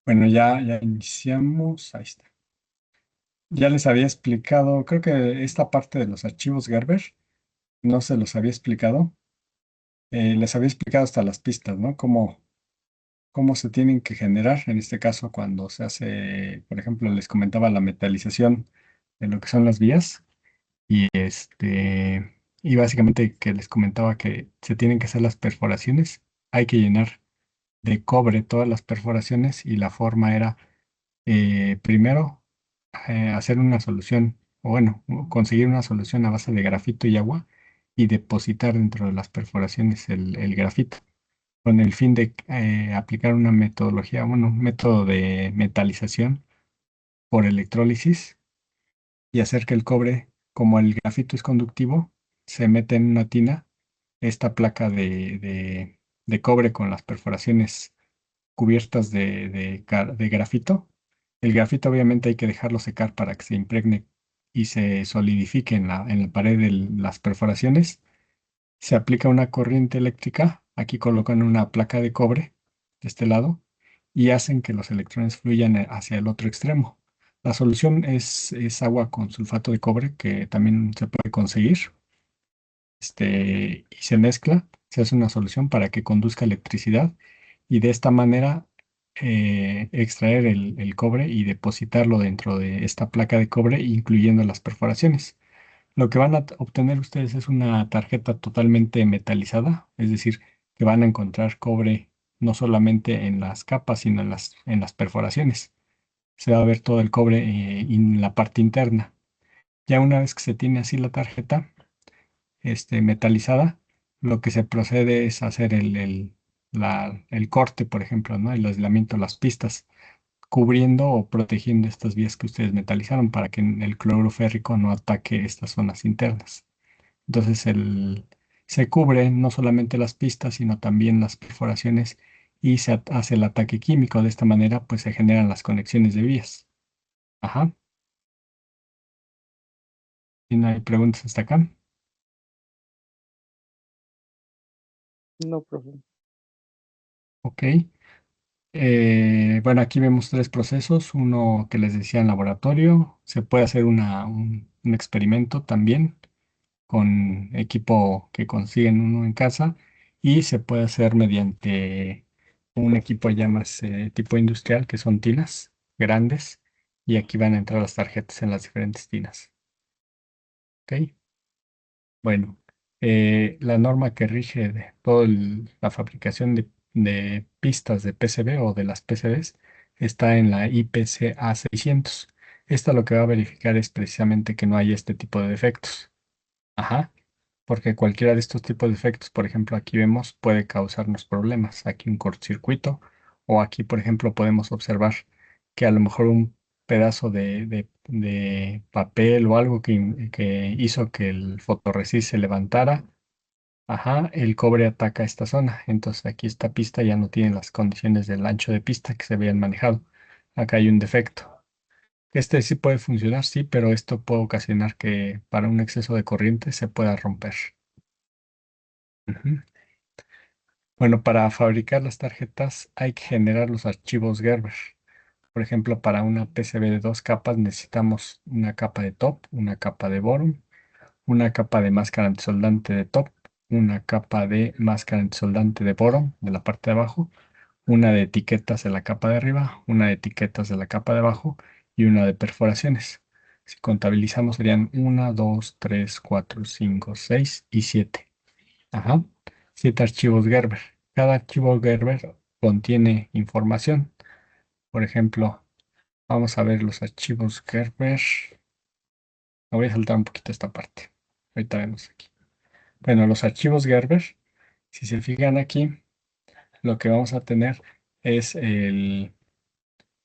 Bueno, ya iniciamos. Ahí está. Ya les había explicado, creo que esta parte de los archivos Gerber no se los había explicado. Les había explicado hasta las pistas, ¿no? Cómo se tienen que generar. En este caso, cuando se hace, por ejemplo, les comentaba la metalización de lo que son las vías. Y básicamente que les comentaba que se tienen que hacer las perforaciones. Hay que llenar de cobre todas las perforaciones y la forma era primero hacer una solución, o bueno, conseguir una solución a base de grafito y agua y depositar dentro de las perforaciones el grafito, con el fin de aplicar una metodología, bueno, un método de metalización por electrólisis y hacer que el cobre, como el grafito es conductivo, se mete en una tina esta placa de cobre con las perforaciones cubiertas de grafito. El grafito obviamente hay que dejarlo secar para que se impregne y se solidifique en la pared de las perforaciones. Se aplica una corriente eléctrica, aquí colocan una placa de cobre de este lado y hacen que los electrones fluyan hacia el otro extremo. La solución es agua con sulfato de cobre, que también se puede conseguir, y se mezcla, se hace una solución para que conduzca electricidad y de esta manera extraer el cobre y depositarlo dentro de esta placa de cobre, incluyendo las perforaciones. Lo que van a obtener ustedes es una tarjeta totalmente metalizada, es decir, que van a encontrar cobre no solamente en las capas, sino en las perforaciones. Se va a ver todo el cobre en la parte interna. Ya una vez que se tiene así la tarjeta, metalizada, lo que se procede es hacer el corte, por ejemplo, ¿no? El aislamiento, las pistas, cubriendo o protegiendo estas vías que ustedes metalizaron para que el cloruro férrico no ataque estas zonas internas. Entonces se cubre no solamente las pistas, sino también las perforaciones y se hace el ataque químico. De esta manera, pues se generan las conexiones de vías. Ajá. ¿Y no hay preguntas hasta acá? No, profe. Ok. Bueno, aquí vemos tres procesos. Uno que les decía en laboratorio. Se puede hacer un experimento también con equipo que consiguen uno en casa y se puede hacer mediante un equipo ya más tipo industrial, que son tinas grandes, y aquí van a entrar las tarjetas en las diferentes tinas. ¿Ok? Bueno, la norma que rige de toda la fabricación de pistas de PCB o de las PCBs está en la IPCA 600. Esta lo que va a verificar es precisamente que no hay este tipo de defectos. Ajá, porque cualquiera de estos tipos de efectos, por ejemplo, aquí vemos, puede causarnos problemas. Aquí un cortocircuito, o aquí, por ejemplo, podemos observar que a lo mejor un pedazo de papel o algo que hizo que el fotorresist se levantara. Ajá, el cobre ataca esta zona. Entonces aquí esta pista ya no tiene las condiciones del ancho de pista que se habían manejado. Acá hay un defecto. Este sí puede funcionar, sí, pero esto puede ocasionar que para un exceso de corriente se pueda romper. Ujú. Bueno, para fabricar las tarjetas hay que generar los archivos Gerber. Por ejemplo, para una PCB de dos capas necesitamos una capa de top, una capa de bottom, una capa de máscara antisoldante de top, una capa de máscara antisoldante de bottom de la parte de abajo, una de etiquetas de la capa de arriba, una de etiquetas de la capa de abajo y una de perforaciones. Si contabilizamos serían 1, 2, 3, 4, 5, 6 y 7. Ajá. 7 archivos Gerber. Cada archivo Gerber contiene información. Por ejemplo, vamos a ver los archivos Gerber. Me voy a saltar un poquito esta parte. Ahorita vemos aquí. Bueno, los archivos Gerber, si se fijan aquí, lo que vamos a tener es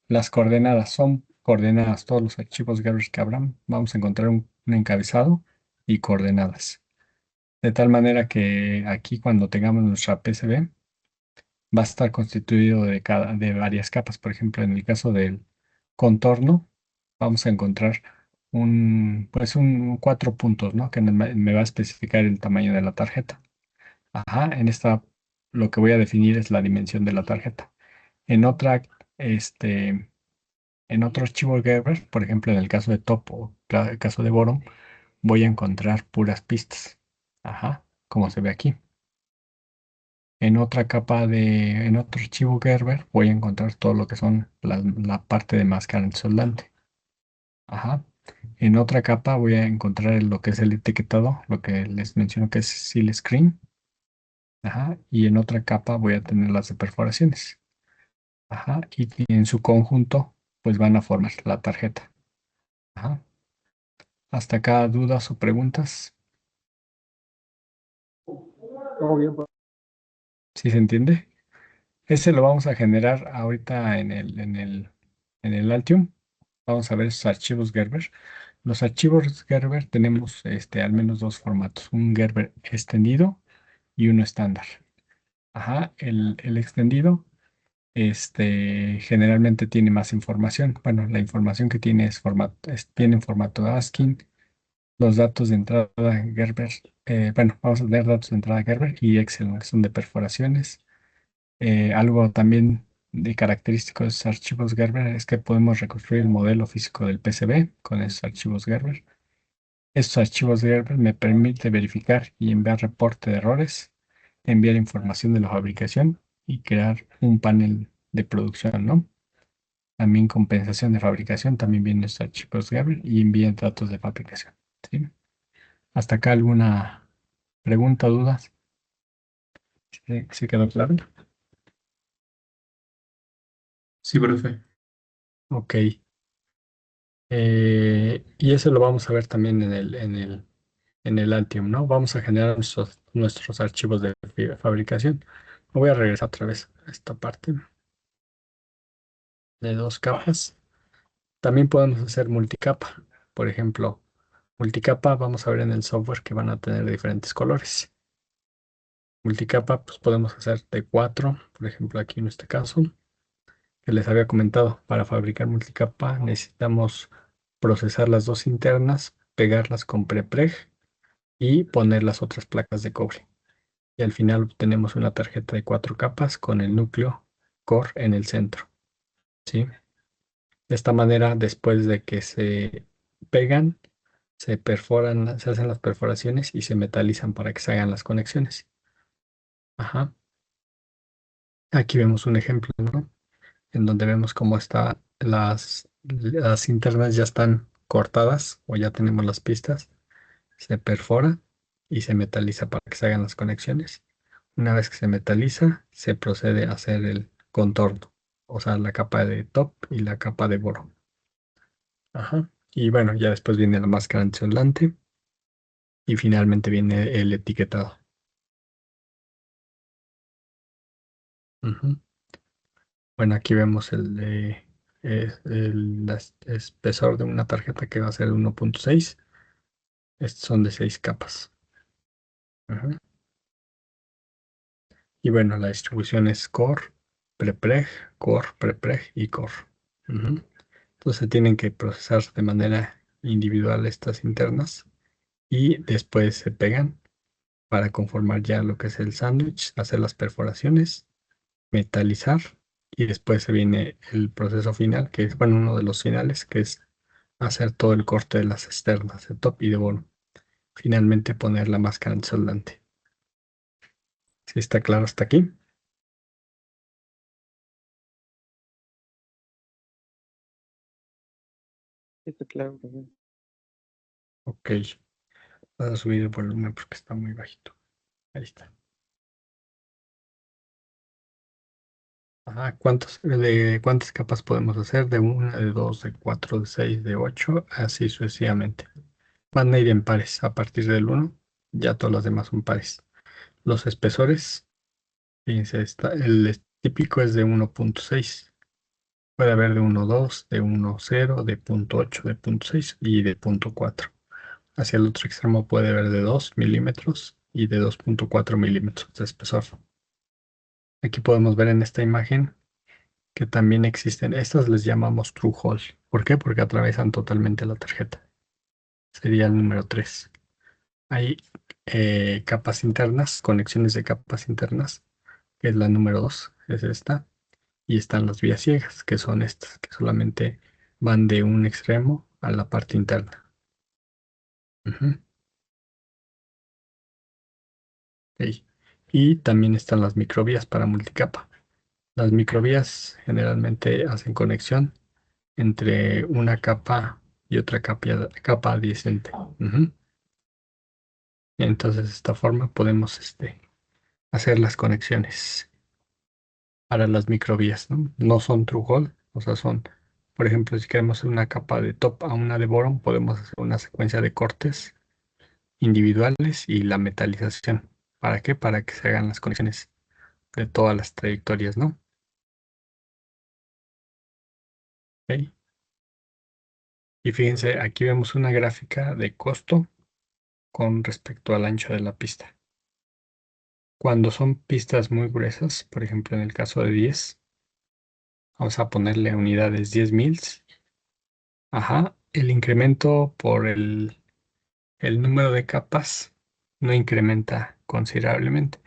las coordenadas. Son coordenadas. Todos los archivos Gerber que abran, vamos a encontrar un encabezado y coordenadas. De tal manera que aquí cuando tengamos nuestra PCB, va a estar constituido de varias capas. Por ejemplo, en el caso del contorno, vamos a encontrar pues cuatro puntos, ¿no? Que me va a especificar el tamaño de la tarjeta. Ajá, en esta lo que voy a definir es la dimensión de la tarjeta. En otra este, en otro archivo Gerber, por ejemplo, en el caso de top o el caso de bottom, voy a encontrar puras pistas. Ajá, como se ve aquí. En otro archivo Gerber, voy a encontrar todo lo que son la parte de máscara soldante. Ajá. En otra capa voy a encontrar lo que es el etiquetado, lo que les menciono que es seal screen. Ajá. Y en otra capa voy a tener las de perforaciones. Ajá. Y en su conjunto, pues van a formar la tarjeta. Ajá. Hasta acá dudas o preguntas. Todo bien, profe. ¿Sí se entiende? Ese lo vamos a generar ahorita en el Altium. Vamos a ver esos archivos Gerber. Los archivos Gerber tenemos al menos dos formatos, un Gerber extendido y uno estándar. Ajá, el extendido generalmente tiene más información. Bueno, la información que tiene viene en formato ASCII, los datos de entrada Gerber, bueno, vamos a tener datos de entrada Gerber y Excel, ¿no? Que son de perforaciones. Algo también de característico de esos archivos Gerber es que podemos reconstruir el modelo físico del PCB con esos archivos Gerber. Estos archivos Gerber me permiten verificar y enviar reporte de errores, enviar información de la fabricación y crear un panel de producción, ¿no? También compensación de fabricación, también vienen estos archivos Gerber y envían datos de fabricación, ¿sí? ¿Hasta acá alguna pregunta, dudas? ¿Sí quedó claro? Sí, profe. Ok. Y eso lo vamos a ver también en el Altium, ¿no? Vamos a generar nuestros archivos de fabricación. Me voy a regresar otra vez a esta parte de dos capas. También podemos hacer multicapa. Por ejemplo, multicapa, vamos a ver en el software que van a tener diferentes colores. Multicapa, pues podemos hacer de cuatro, por ejemplo, aquí en este caso, que les había comentado, para fabricar multicapa necesitamos procesar las dos internas, pegarlas con prepreg y poner las otras placas de cobre. Y al final obtenemos una tarjeta de cuatro capas con el núcleo core en el centro, ¿sí? De esta manera, después de que se pegan, se perforan, se hacen las perforaciones y se metalizan para que se hagan las conexiones. Ajá. Aquí vemos un ejemplo, ¿no? En donde vemos cómo las internas ya están cortadas o ya tenemos las pistas. Se perfora y se metaliza para que se hagan las conexiones. Una vez que se metaliza, se procede a hacer el contorno, o sea, la capa de top y la capa de boro. Ajá. Y bueno, ya después viene la máscara antisolante y finalmente viene el etiquetado. Ujú. Bueno, aquí vemos el espesor de una tarjeta que va a ser 1.6. Estos son de 6 capas. Ujú. Y bueno, la distribución es core, prepreg y core. Ujú. Entonces se tienen que procesar de manera individual estas internas y después se pegan para conformar ya lo que es el sándwich, hacer las perforaciones, metalizar y después se viene el proceso final, que es, bueno, uno de los finales, que es hacer todo el corte de las externas de top y de bottom. Finalmente poner la máscara antisoldante. ¿Sí está claro hasta aquí? Está claro, profe. Ok. Voy a subir el volumen porque está muy bajito. Ahí está. Ajá, ¿cuántas capas podemos hacer? De una, de dos, de cuatro, de seis, de ocho, así sucesivamente. Van a ir en pares. A partir del uno, ya todos los demás son pares. Los espesores, fíjense, típico es de 1.6. Puede haber de 1.2, de 1.0, de 0.8, de 0.6 y de 0.4. Hacia el otro extremo puede haber de 2 milímetros y de 2.4 milímetros de espesor. Aquí podemos ver en esta imagen que también existen. Estas les llamamos true hole. ¿Por qué? Porque atraviesan totalmente la tarjeta. Sería el número 3. Hay capas internas, conexiones de capas internas, que es la número 2, es esta. Y están las vías ciegas, que son estas, que solamente van de un extremo a la parte interna. Ujú, ok. Y también están las microvías para multicapa. Las microvías generalmente hacen conexión entre una capa y otra capa adyacente. Ujú. Entonces, de esta forma podemos hacer las conexiones para las microvías, ¿no? No son true hole, o sea, son, por ejemplo, si queremos hacer una capa de top a una de boron, podemos hacer una secuencia de cortes individuales y la metalización. ¿Para qué? Para que se hagan las conexiones de todas las trayectorias, ¿no? Ok. Y fíjense, aquí vemos una gráfica de costo con respecto al ancho de la pista. Cuando son pistas muy gruesas, por ejemplo, en el caso de 10, vamos a ponerle unidades 10 mils. Ajá, el incremento por el número de capas no incrementa considerablemente,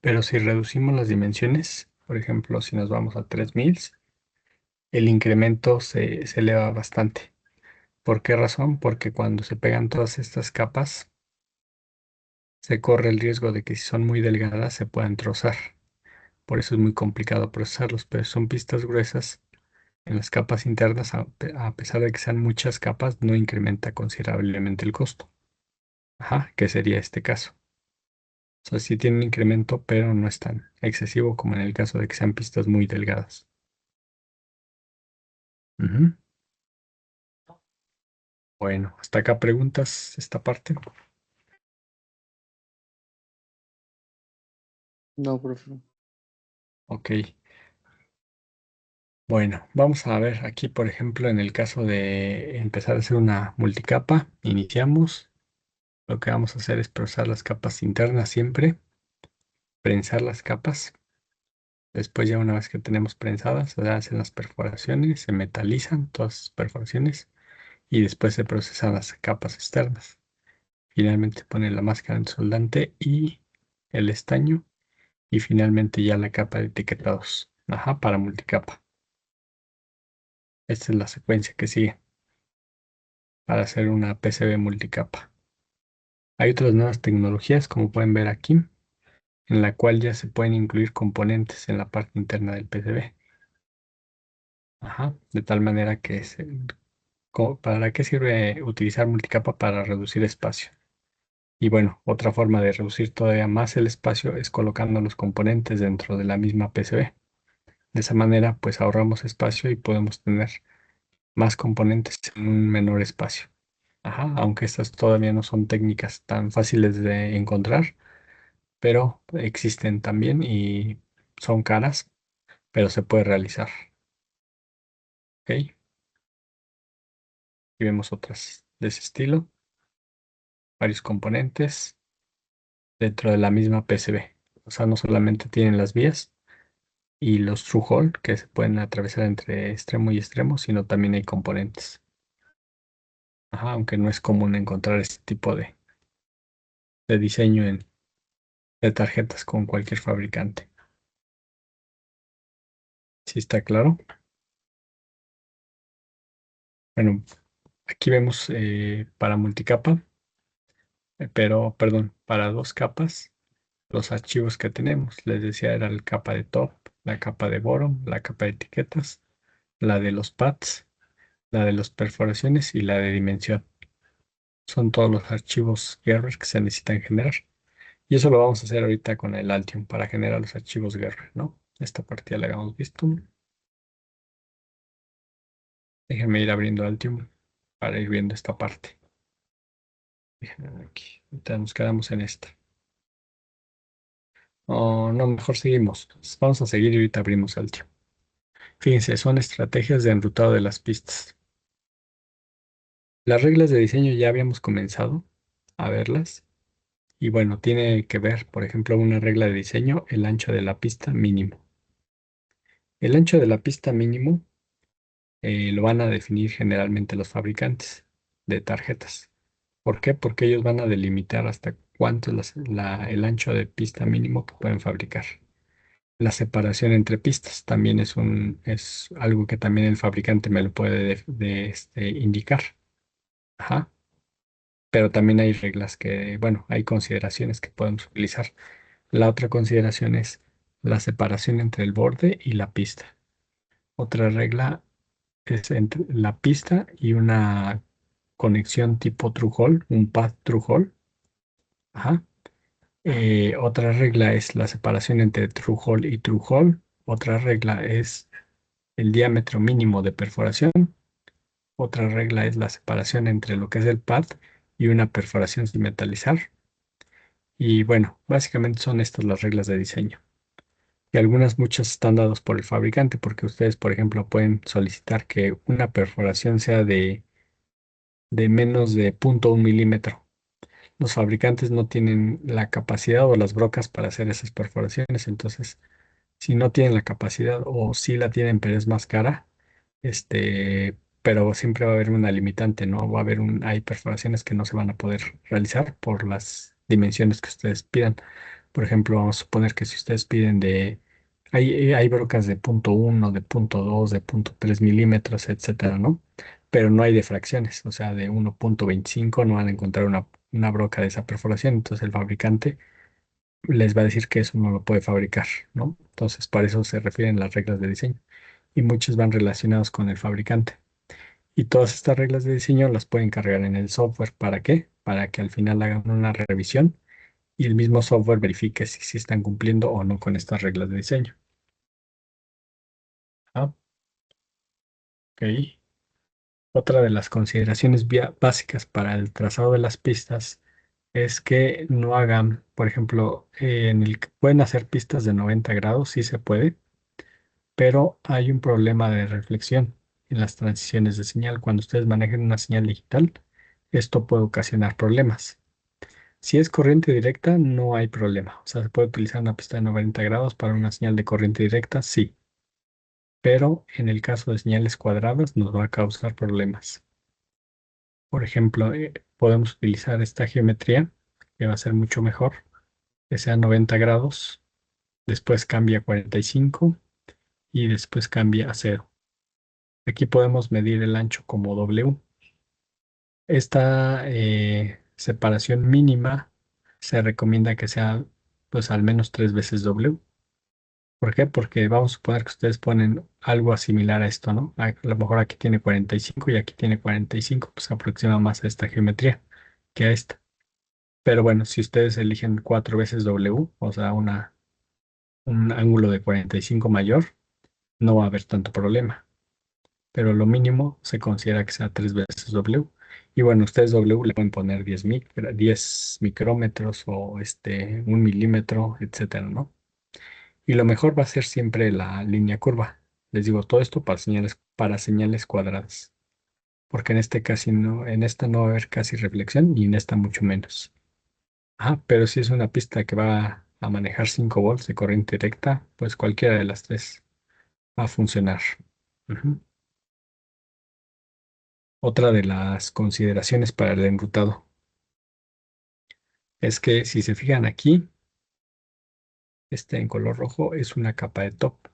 pero si reducimos las dimensiones, por ejemplo, si nos vamos a 3000, el incremento se eleva bastante. ¿Por qué razón? Porque cuando se pegan todas estas capas, se corre el riesgo de que si son muy delgadas se puedan trozar. Por eso es muy complicado procesarlos, pero si son pistas gruesas. En las capas internas, a pesar de que sean muchas capas, no incrementa considerablemente el costo. Ajá, que sería este caso. O sea, sí tiene un incremento, pero no es tan excesivo como en el caso de que sean pistas muy delgadas. Ujú. Bueno, hasta acá preguntas esta parte. No, profe. Ok, bueno, vamos a ver aquí, por ejemplo, en el caso de empezar a hacer una multicapa, iniciamos. Lo que vamos a hacer es procesar las capas internas siempre, prensar las capas. Después ya una vez que tenemos prensadas, se hacen las perforaciones, se metalizan todas las perforaciones y después se procesan las capas externas. Finalmente se pone la máscara antisoldante y el estaño y finalmente ya la capa de etiquetados. Ajá, para multicapa. Esta es la secuencia que sigue para hacer una PCB multicapa. Hay otras nuevas tecnologías, como pueden ver aquí, en la cual ya se pueden incluir componentes en la parte interna del PCB. Ajá, de tal manera que ¿para qué sirve utilizar multicapa? Para reducir espacio. Y bueno, otra forma de reducir todavía más el espacio es colocando los componentes dentro de la misma PCB. De esa manera, pues ahorramos espacio y podemos tener más componentes en un menor espacio. Ajá, aunque estas todavía no son técnicas tan fáciles de encontrar, pero existen también y son caras, pero se puede realizar. ¿Ok? Y vemos otras de ese estilo, varios componentes dentro de la misma PCB. O sea, no solamente tienen las vías y los through hole que se pueden atravesar entre extremo y extremo, sino también hay componentes. Ajá, aunque no es común encontrar este tipo de diseño de tarjetas con cualquier fabricante. ¿Sí está claro? Bueno, aquí vemos para multicapa, pero perdón, para dos capas, los archivos que tenemos. Les decía, era la capa de top, la capa de bottom, la capa de etiquetas, la de los pads, la de las perforaciones y la de dimensión. Son todos los archivos Gerber que se necesitan generar. Y eso lo vamos a hacer ahorita con el Altium para generar los archivos Gerber, ¿no? Esta parte ya la habíamos visto. Déjenme ir abriendo Altium para ir viendo esta parte. Déjenme ver aquí. Ahorita nos quedamos en esta. O no, mejor seguimos. Vamos a seguir y ahorita abrimos Altium. Fíjense, son estrategias de enrutado de las pistas. Las reglas de diseño ya habíamos comenzado a verlas. Y bueno, tiene que ver, por ejemplo, una regla de diseño, el ancho de la pista mínimo. El ancho de la pista mínimo lo van a definir generalmente los fabricantes de tarjetas. ¿Por qué? Porque ellos van a delimitar hasta cuánto es el ancho de pista mínimo que pueden fabricar. La separación entre pistas también es algo que también el fabricante me lo puede indicar. Ajá. Pero también hay reglas que, bueno, hay consideraciones que podemos utilizar. La otra consideración es la separación entre el borde y la pista. Otra regla es entre la pista y una conexión tipo through hole, un path through hole. Ajá. Otra regla es la separación entre through hole y through hole. Otra regla es el diámetro mínimo de perforación. Otra regla es la separación entre lo que es el pad y una perforación sin metalizar. Y bueno, básicamente son estas las reglas de diseño. Y algunas muchas están dadas por el fabricante porque ustedes, por ejemplo, pueden solicitar que una perforación sea de menos de 0,1 milímetro. Los fabricantes no tienen la capacidad o las brocas para hacer esas perforaciones, entonces si no tienen la capacidad o si la tienen pero es más cara, pero siempre va a haber una limitante, ¿no? Hay perforaciones que no se van a poder realizar por las dimensiones que ustedes pidan. Por ejemplo, vamos a suponer que si ustedes piden hay brocas de 0,1, de 0,2, de 0,3 milímetros, etcétera, ¿no? Pero no hay de fracciones, o sea, de 1,25 no van a encontrar una broca de esa perforación, entonces el fabricante les va a decir que eso no lo puede fabricar, ¿no? Entonces, para eso se refieren las reglas de diseño y muchas van relacionadas con el fabricante. Y todas estas reglas de diseño las pueden cargar en el software. ¿Para qué? Para que al final hagan una revisión y el mismo software verifique si están cumpliendo o no con estas reglas de diseño. Ah, ok. Otra de las consideraciones básicas para el trazado de las pistas es que no hagan, por ejemplo, pueden hacer pistas de 90 grados, sí se puede, pero hay un problema de reflexión en las transiciones de señal. Cuando ustedes manejen una señal digital, esto puede ocasionar problemas. Si es corriente directa, no hay problema. O sea, se puede utilizar una pista de 90 grados para una señal de corriente directa, sí. Pero en el caso de señales cuadradas nos va a causar problemas. Por ejemplo, podemos utilizar esta geometría, que va a ser mucho mejor, que sea 90 grados, después cambia a 45 y después cambia a 0. Aquí podemos medir el ancho como W. Esta separación mínima se recomienda que sea pues al menos 3 veces W. ¿Por qué? Porque vamos a suponer que ustedes ponen algo similar a esto, ¿no? A lo mejor aquí tiene 45 y aquí tiene 45, pues se aproxima más a esta geometría que a esta. Pero bueno, si ustedes eligen 4 veces W, o sea, un ángulo de 45 mayor, no va a haber tanto problema. Pero lo mínimo se considera que sea 3 veces W. Y bueno, ustedes W le pueden poner 10 micrómetros o 1 milímetro, etcétera, ¿no? Y lo mejor va a ser siempre la línea curva. Les digo todo esto para señales cuadradas, porque en esta no va a haber casi reflexión y en esta mucho menos. Pero si es una pista que va a manejar 5 volts de corriente directa, pues cualquiera de las tres va a funcionar. Ujú. Otra de las consideraciones para el enrutado es que si se fijan aquí, este en color rojo es una capa de top.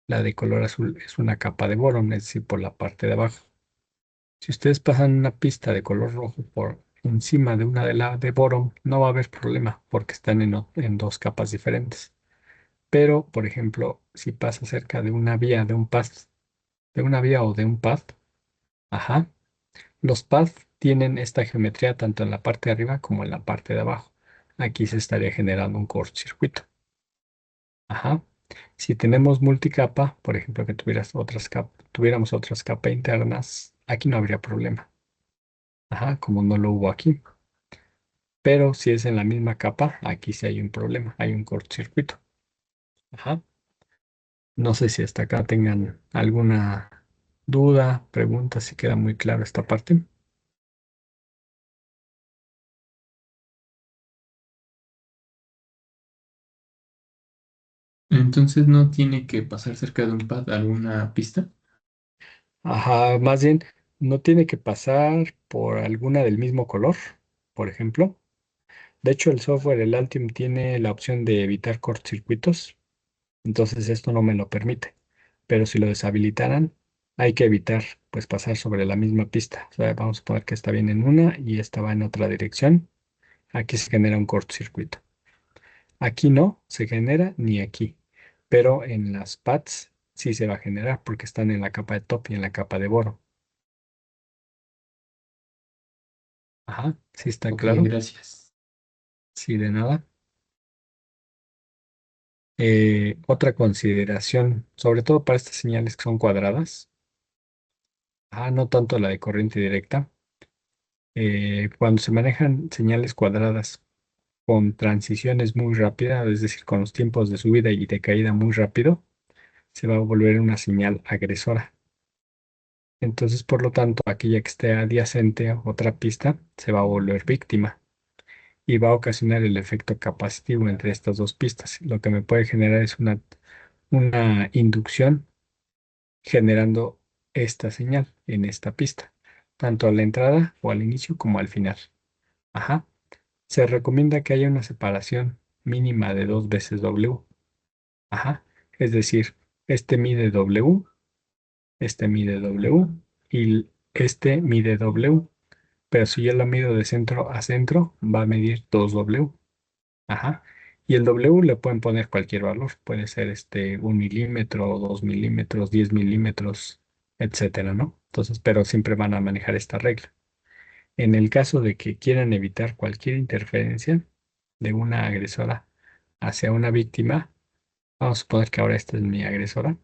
La de color azul es una capa de boron, es decir, por la parte de abajo. Si ustedes pasan una pista de color rojo por encima de una de la de boron, no va a haber problema porque están en dos capas diferentes. Pero, por ejemplo, si pasa cerca de una vía, de una vía o de un pad, ajá, los pads tienen esta geometría tanto en la parte de arriba como en la parte de abajo. Aquí se estaría generando un cortocircuito. Ajá. Si tenemos multicapa, por ejemplo, que tuviéramos otras capas internas, aquí no habría problema. Ajá, como no lo hubo aquí. Pero si es en la misma capa, aquí sí hay un problema, hay un cortocircuito. Ajá. No sé si hasta acá tengan alguna duda, pregunta, si queda muy claro esta parte. Entonces no tiene que pasar cerca de un pad alguna pista. Ajá, más bien, no tiene que pasar por alguna del mismo color, por ejemplo. De hecho, el software, el Altium, tiene la opción de evitar cortocircuitos. Entonces esto no me lo permite. Pero si lo deshabilitaran, hay que evitar pues pasar sobre la misma pista. O sea, vamos a poner que está bien en una y esta va en otra dirección. Aquí se genera un cortocircuito. Aquí no se genera ni aquí. Pero en las pads sí se va a generar porque están en la capa de top y en la capa de boro. Ajá, sí está Ok, claro. gracias. Sí, de nada. Otra consideración, sobre todo para estas señales que son cuadradas. No tanto la de corriente directa. Cuando se manejan señales cuadradas con transiciones muy rápidas, es decir, con los tiempos de subida y de caída muy rápido, se va a volver una señal agresora. Entonces, por lo tanto, aquella que esté adyacente a otra pista se va a volver víctima y va a ocasionar el efecto capacitivo entre estas dos pistas. Lo que me puede generar es una inducción generando esta señal en esta pista, tanto a la entrada o al inicio como al final. Ajá. Se recomienda que haya una separación mínima de 2 veces W. Ajá. Es decir, este mide W, este mide W y este mide W. Pero si yo lo mido de centro a centro, va a medir 2W. Ajá. Y el W le pueden poner cualquier valor. Puede ser 1 milímetro, 2 milímetros, 10 milímetros, etcétera, ¿no? Entonces, pero siempre van a manejar esta regla. En el caso de que quieran evitar cualquier interferencia de una agresora hacia una víctima, vamos a suponer que ahora esta es mi agresora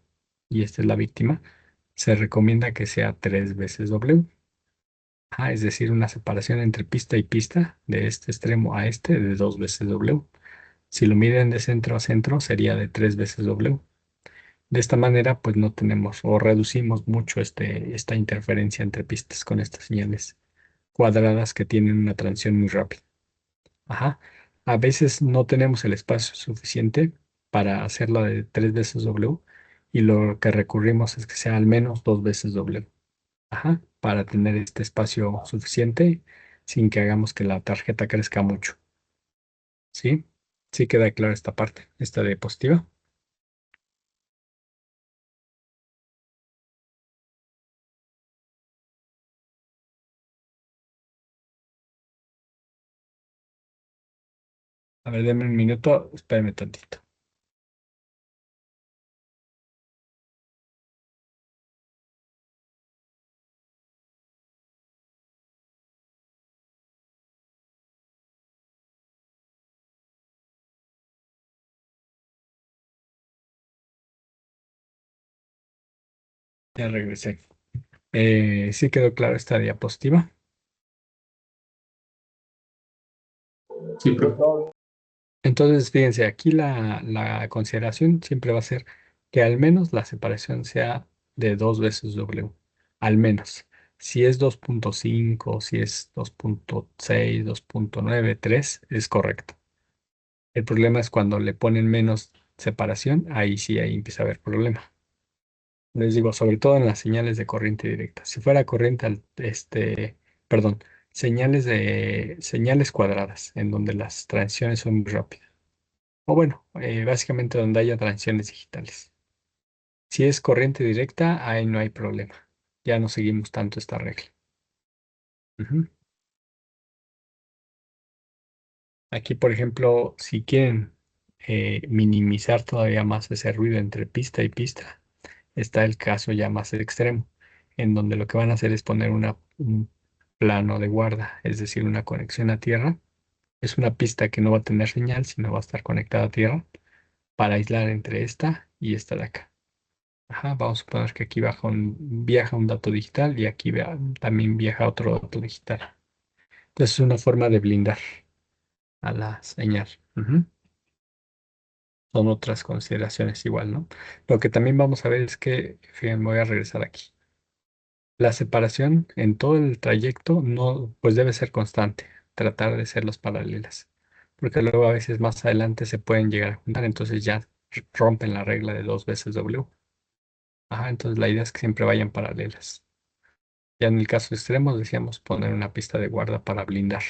y esta es la víctima, se recomienda que sea 3 veces W. Es decir, una separación entre pista y pista de este extremo a este de 2 veces W. Si lo miden de centro a centro, sería de 3 veces W. De esta manera, pues no tenemos o reducimos mucho esta interferencia entre pistas con estas señales cuadradas que tienen una transición muy rápida. Ajá. A veces no tenemos el espacio suficiente para hacerla de 3 veces W y lo que recurrimos es que sea al menos 2 veces W. Ajá. Para tener este espacio suficiente sin que hagamos que la tarjeta crezca mucho. ¿Sí? Sí queda clara esta parte, esta diapositiva. A ver, denme un minuto, espérame tantito. Ya regresé. Sí quedó clara esta diapositiva. Sí, profe. Entonces, fíjense, aquí la consideración siempre va a ser que al menos la separación sea de 2 veces W. Al menos. Si es 2,5, si es 2,6, 2,9, 3, es correcto. El problema es cuando le ponen menos separación, ahí sí, ahí empieza a haber problema. Les digo, sobre todo en las señales de corriente directa. Si fuera corriente, perdón, señales cuadradas, en donde las transiciones son muy rápidas. O bueno, básicamente donde haya transiciones digitales. Si es corriente directa, ahí no hay problema. Ya no seguimos tanto esta regla. Ujú. Aquí, por ejemplo, si quieren minimizar todavía más ese ruido entre pista y pista, está el caso ya más extremo, en donde lo que van a hacer es poner un plano de guarda, es decir, una conexión a tierra. Es una pista que no va a tener señal, sino va a estar conectada a tierra para aislar entre esta y esta de acá. Ajá, vamos a suponer que aquí viaja un dato digital y aquí también viaja otro dato digital. Entonces es una forma de blindar a la señal. Ujú. Son otras consideraciones igual, ¿no? Lo que también vamos a ver es que, fíjense, voy a regresar aquí. La separación en todo el trayecto no, pues debe ser constante, tratar de ser las paralelas, porque luego a veces más adelante se pueden llegar a juntar, entonces ya rompen la regla de 2 veces W. Entonces la idea es que siempre vayan paralelas. Ya en el caso extremo decíamos poner una pista de guarda para blindar.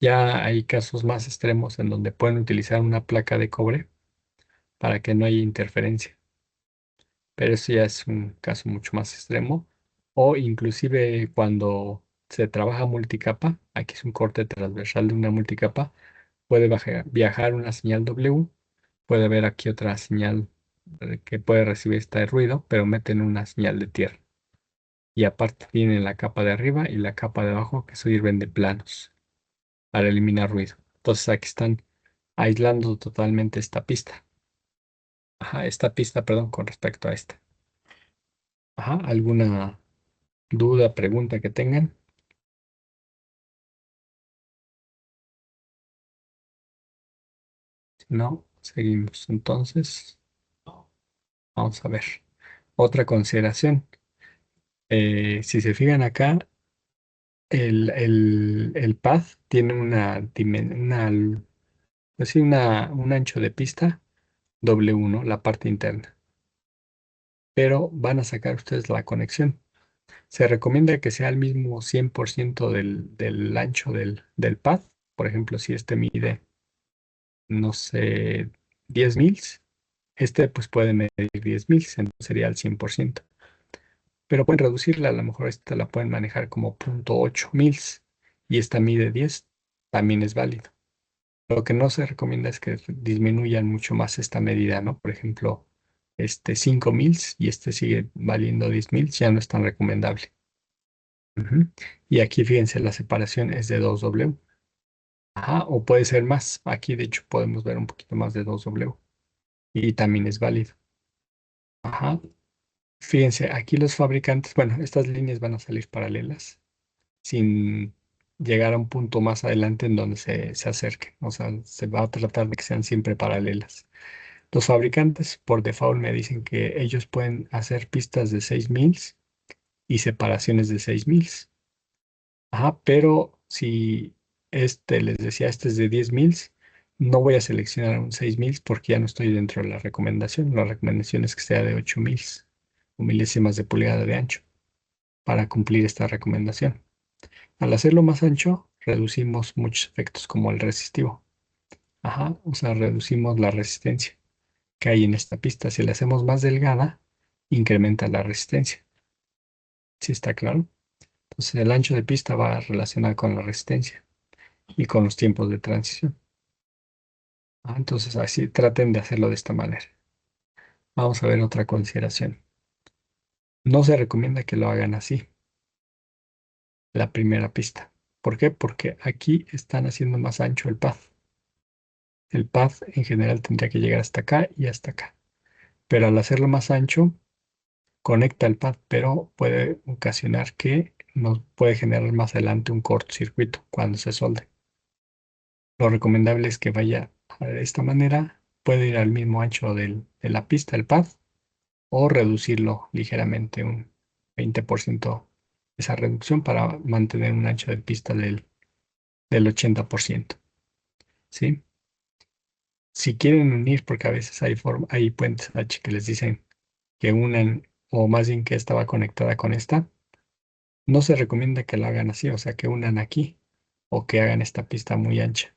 Ya hay casos más extremos en donde pueden utilizar una placa de cobre para que no haya interferencia, pero eso ya es un caso mucho más extremo. O inclusive cuando se trabaja multicapa, aquí es un corte transversal de una multicapa, puede viajar una señal W, puede haber aquí otra señal que puede recibir este ruido, pero meten una señal de tierra. Y aparte tienen la capa de arriba y la capa de abajo que sirven de planos para eliminar ruido. Entonces aquí están aislando totalmente esta pista. Ajá, esta pista, perdón, con respecto a esta. Ajá, ¿alguna duda, pregunta que tengan? Si no, seguimos. Entonces, vamos a ver. Otra consideración. Si se fijan acá, el pad tiene pues sí, un ancho de pista W1, la parte interna, pero van a sacar ustedes la conexión. Se recomienda que sea el mismo 100% del ancho del pad. Por ejemplo, si este mide, no sé, 10 mils, este pues puede medir 10 mils, entonces sería el 100%. Pero pueden reducirla, a lo mejor esta la pueden manejar como 0.8 mils y esta mide 10, también es válido. Lo que no se recomienda es que disminuyan mucho más esta medida, ¿no? Por ejemplo, este 5 mils y este sigue valiendo 10 mils, ya no es tan recomendable. Ujú. Y aquí fíjense, la separación es de 2W. Ajá, o puede ser más. Aquí de hecho podemos ver un poquito más de 2W y también es válido. Ajá. Fíjense, aquí los fabricantes, bueno, estas líneas van a salir paralelas sin llegar a un punto más adelante en donde se acerquen. O sea, se va a tratar de que sean siempre paralelas. Los fabricantes por default me dicen que ellos pueden hacer pistas de 6 mils y separaciones de 6 mils. Ajá, pero si les decía, este es de 10 mils, no voy a seleccionar un 6 mils porque ya no estoy dentro de la recomendación. La recomendación es que sea de 8 mils o milésimas de pulgada de ancho para cumplir esta recomendación. Al hacerlo más ancho, reducimos muchos efectos como el resistivo. Ajá, o sea, reducimos la resistencia que hay en esta pista. Si la hacemos más delgada, incrementa la resistencia. ¿Sí está claro? Entonces, el ancho de pista va relacionado con la resistencia y con los tiempos de transición. Entonces, así traten de hacerlo de esta manera. Vamos a ver otra consideración. No se recomienda que lo hagan así, la primera pista. ¿Por qué? Porque aquí están haciendo más ancho el pad. El pad en general tendría que llegar hasta acá y hasta acá. Pero al hacerlo más ancho, conecta el pad, pero puede ocasionar que nos puede generar más adelante un cortocircuito cuando se solde. Lo recomendable es que vaya de esta manera, puede ir al mismo ancho de la pista, el pad, o reducirlo ligeramente, un 20% esa reducción para mantener un ancho de pista del 80%. ¿Sí? Si quieren unir, porque a veces hay puentes H que les dicen que unan, o más bien que esta va conectada con esta, no se recomienda que lo hagan así, o sea, que unan aquí o que hagan esta pista muy ancha.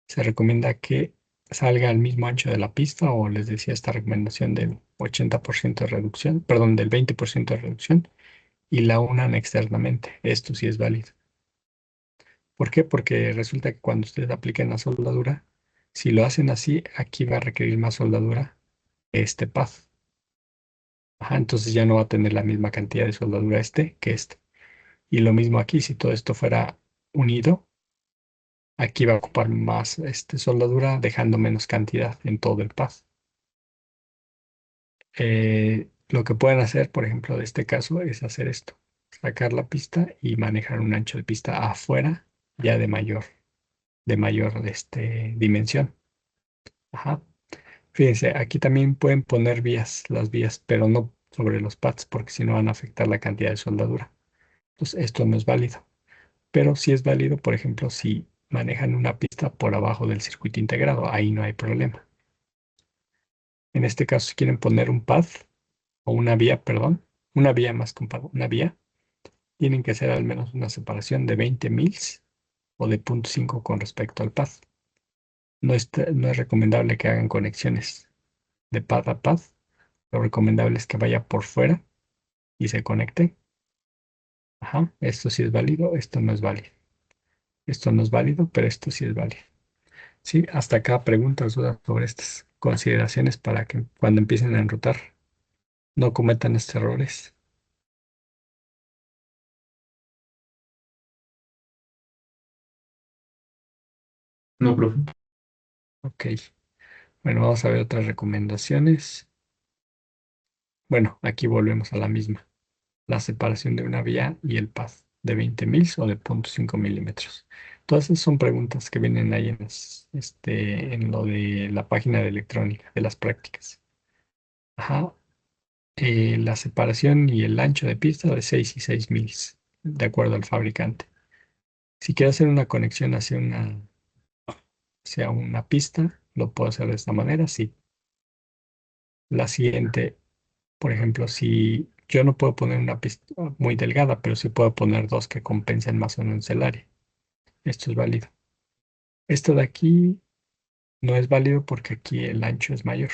Se recomienda que salga al mismo ancho de la pista o les decía esta recomendación del 80% de reducción, perdón, del 20% de reducción y la unan externamente. Esto sí es válido. ¿Por qué? Porque resulta que cuando ustedes apliquen la soldadura, si lo hacen así, aquí va a requerir más soldadura que este pad. Ajá, entonces ya no va a tener la misma cantidad de soldadura este que este. Y lo mismo aquí, si todo esto fuera unido, aquí va a ocupar más soldadura, dejando menos cantidad en todo el pad. Lo que pueden hacer, por ejemplo, de este caso, es hacer esto, sacar la pista y manejar un ancho de pista afuera, ya de mayor dimensión. Ajá. Fíjense, aquí también pueden poner las vías, pero no sobre los pads, porque si no van a afectar la cantidad de soldadura. Entonces, esto no es válido. Pero sí es válido, por ejemplo, si manejan una pista por abajo del circuito integrado, ahí no hay problema. En este caso, si quieren poner un pad o una vía, perdón, una vía más que un pad, una vía, tienen que hacer al menos una separación de 20 mils o de 0,5 con respecto al pad. No es recomendable que hagan conexiones de pad a pad. Lo recomendable es que vaya por fuera y se conecte. Ajá, esto sí es válido, esto no es válido. Esto no es válido, pero esto sí es válido. Sí, hasta acá preguntas, dudas sobre estas consideraciones para que cuando empiecen a enrutar no cometan estos errores. No, profe. Ok, bueno, vamos a ver otras recomendaciones. Bueno, aquí volvemos a la misma. La separación de una vía y el pad de 20 mils o de 0,5 milímetros. Todas esas son preguntas que vienen ahí en lo de la página de electrónica, de las prácticas. Ajá, la separación y el ancho de pista de 6 y 6 mils, de acuerdo al fabricante. Si quiero hacer una conexión hacia una pista, lo puedo hacer de esta manera, sí. La siguiente, por ejemplo, si yo no puedo poner una pista muy delgada, pero sí puedo poner dos que compensen más o menos el área. Esto es válido. Esto de aquí no es válido porque aquí el ancho es mayor.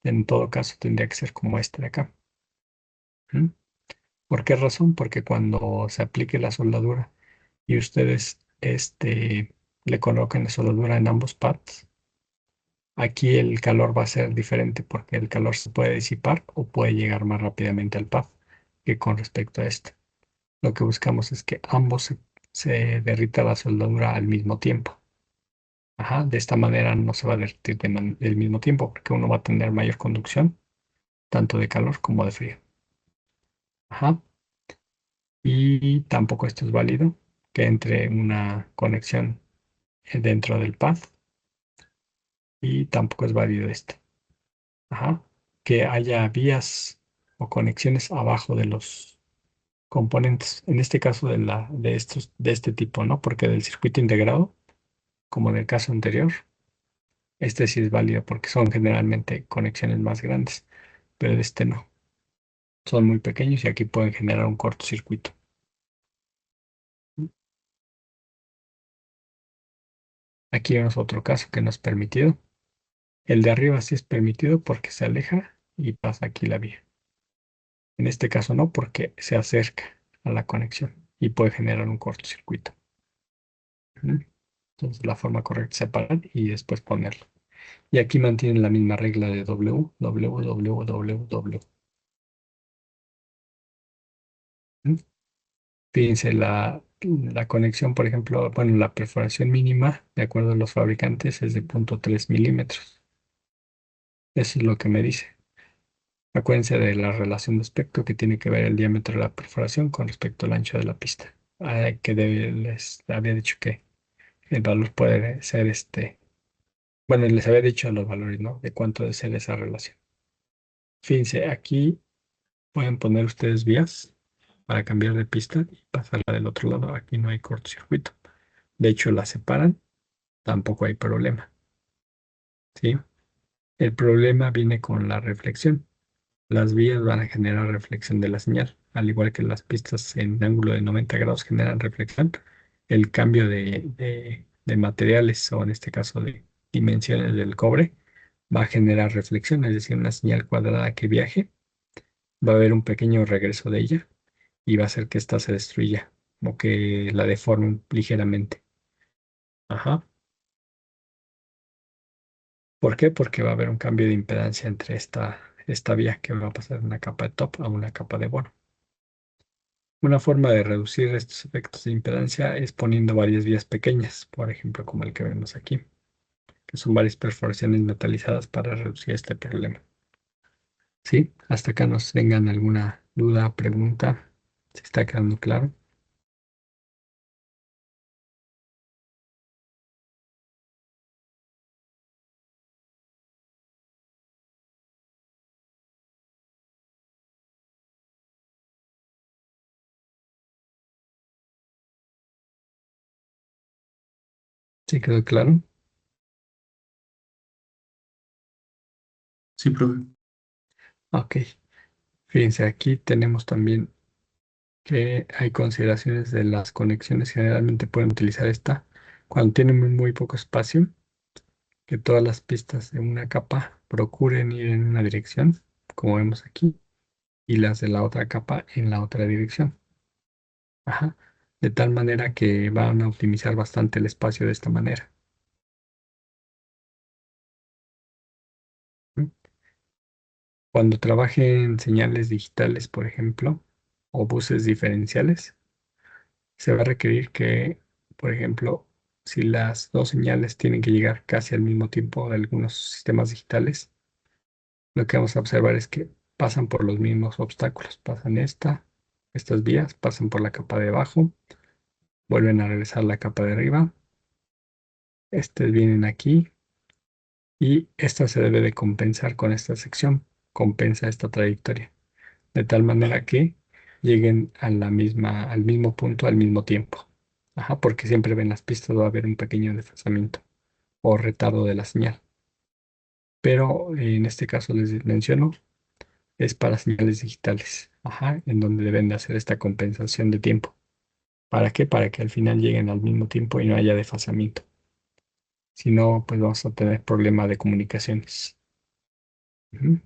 En todo caso, tendría que ser como este de acá. ¿Mm? ¿Por qué razón? Porque cuando se aplique la soldadura y ustedes le colocan la soldadura en ambos pads, aquí el calor va a ser diferente porque el calor se puede disipar o puede llegar más rápidamente al pad que con respecto a este. Lo que buscamos es que ambos se derrita la soldadura al mismo tiempo. Ajá, de esta manera no se va a derretir del mismo tiempo porque uno va a tener mayor conducción, tanto de calor como de frío. Ajá, y tampoco esto es válido que entre una conexión dentro del pad y tampoco es válido esto. Ajá, que haya vías o conexiones abajo de los componentes, en este caso de este tipo, ¿no? Porque del circuito integrado, como en el caso anterior, este sí es válido porque son generalmente conexiones más grandes, pero de este no. Son muy pequeños y aquí pueden generar un cortocircuito. Aquí vemos otro caso que no es permitido. El de arriba sí es permitido porque se aleja y pasa aquí la vía. En este caso no porque se acerca a la conexión y puede generar un cortocircuito. ¿Mm? Entonces la forma correcta es separar y después ponerlo. Y aquí mantienen la misma regla de W, W, W, W, W. ¿Mm? Fíjense, la conexión, por ejemplo, bueno, la perforación mínima, de acuerdo a los fabricantes, es de 0,3 milímetros. Eso es lo que me dice. Acuérdense de la relación de aspecto que tiene que ver el diámetro de la perforación con respecto al ancho de la pista. Les había dicho que el valor puede ser bueno, les había dicho los valores, ¿no? De cuánto debe ser esa relación. Fíjense, aquí pueden poner ustedes vías para cambiar de pista y pasarla del otro lado. Aquí no hay cortocircuito. De hecho, la separan, tampoco hay problema, ¿sí? El problema viene con la reflexión. Las vías van a generar reflexión de la señal, al igual que las pistas en ángulo de 90 grados generan reflexión. El cambio de materiales, o en este caso de dimensiones del cobre, va a generar reflexión, es decir, una señal cuadrada que viaje, va a haber un pequeño regreso de ella y va a hacer que ésta se destruya o que la deforme ligeramente. Ajá. ¿Por qué? Porque va a haber un cambio de impedancia entre esta vía que va a pasar de una capa de top a una capa de bono. Una forma de reducir estos efectos de impedancia es poniendo varias vías pequeñas, por ejemplo, como el que vemos aquí, que son varias perforaciones metalizadas para reducir este problema. ¿Sí? Hasta acá nos tengan alguna duda, pregunta. ¿Se está quedando claro? ¿Sí quedó claro? Sí, profe. Ok. Fíjense, aquí tenemos también que hay consideraciones de las conexiones. Generalmente pueden utilizar esta cuando tienen muy poco espacio, que todas las pistas de una capa procuren ir en una dirección, como vemos aquí, y las de la otra capa en la otra dirección. Ajá. De tal manera que van a optimizar bastante el espacio de esta manera. ¿Mm? Cuando trabaje en señales digitales, por ejemplo, o buses diferenciales, se va a requerir que, por ejemplo, si las dos señales tienen que llegar casi al mismo tiempo de algunos sistemas digitales, lo que vamos a observar es que pasan por los mismos obstáculos. Pasan estas vías, pasan por la capa de abajo, vuelven a regresar a la capa de arriba, vienen aquí y esta se debe de compensar con esta sección, compensa esta trayectoria, de tal manera que lleguen a al mismo punto al mismo tiempo. Ajá, porque siempre ven las pistas, va a haber un pequeño desfasamiento o retardo de la señal. Pero en este caso les menciono, es para señales digitales, ajá, en donde deben de hacer esta compensación de tiempo. ¿Para qué? Para que al final lleguen al mismo tiempo y no haya desfasamiento. Si no, pues vamos a tener problema de comunicaciones. Ujú.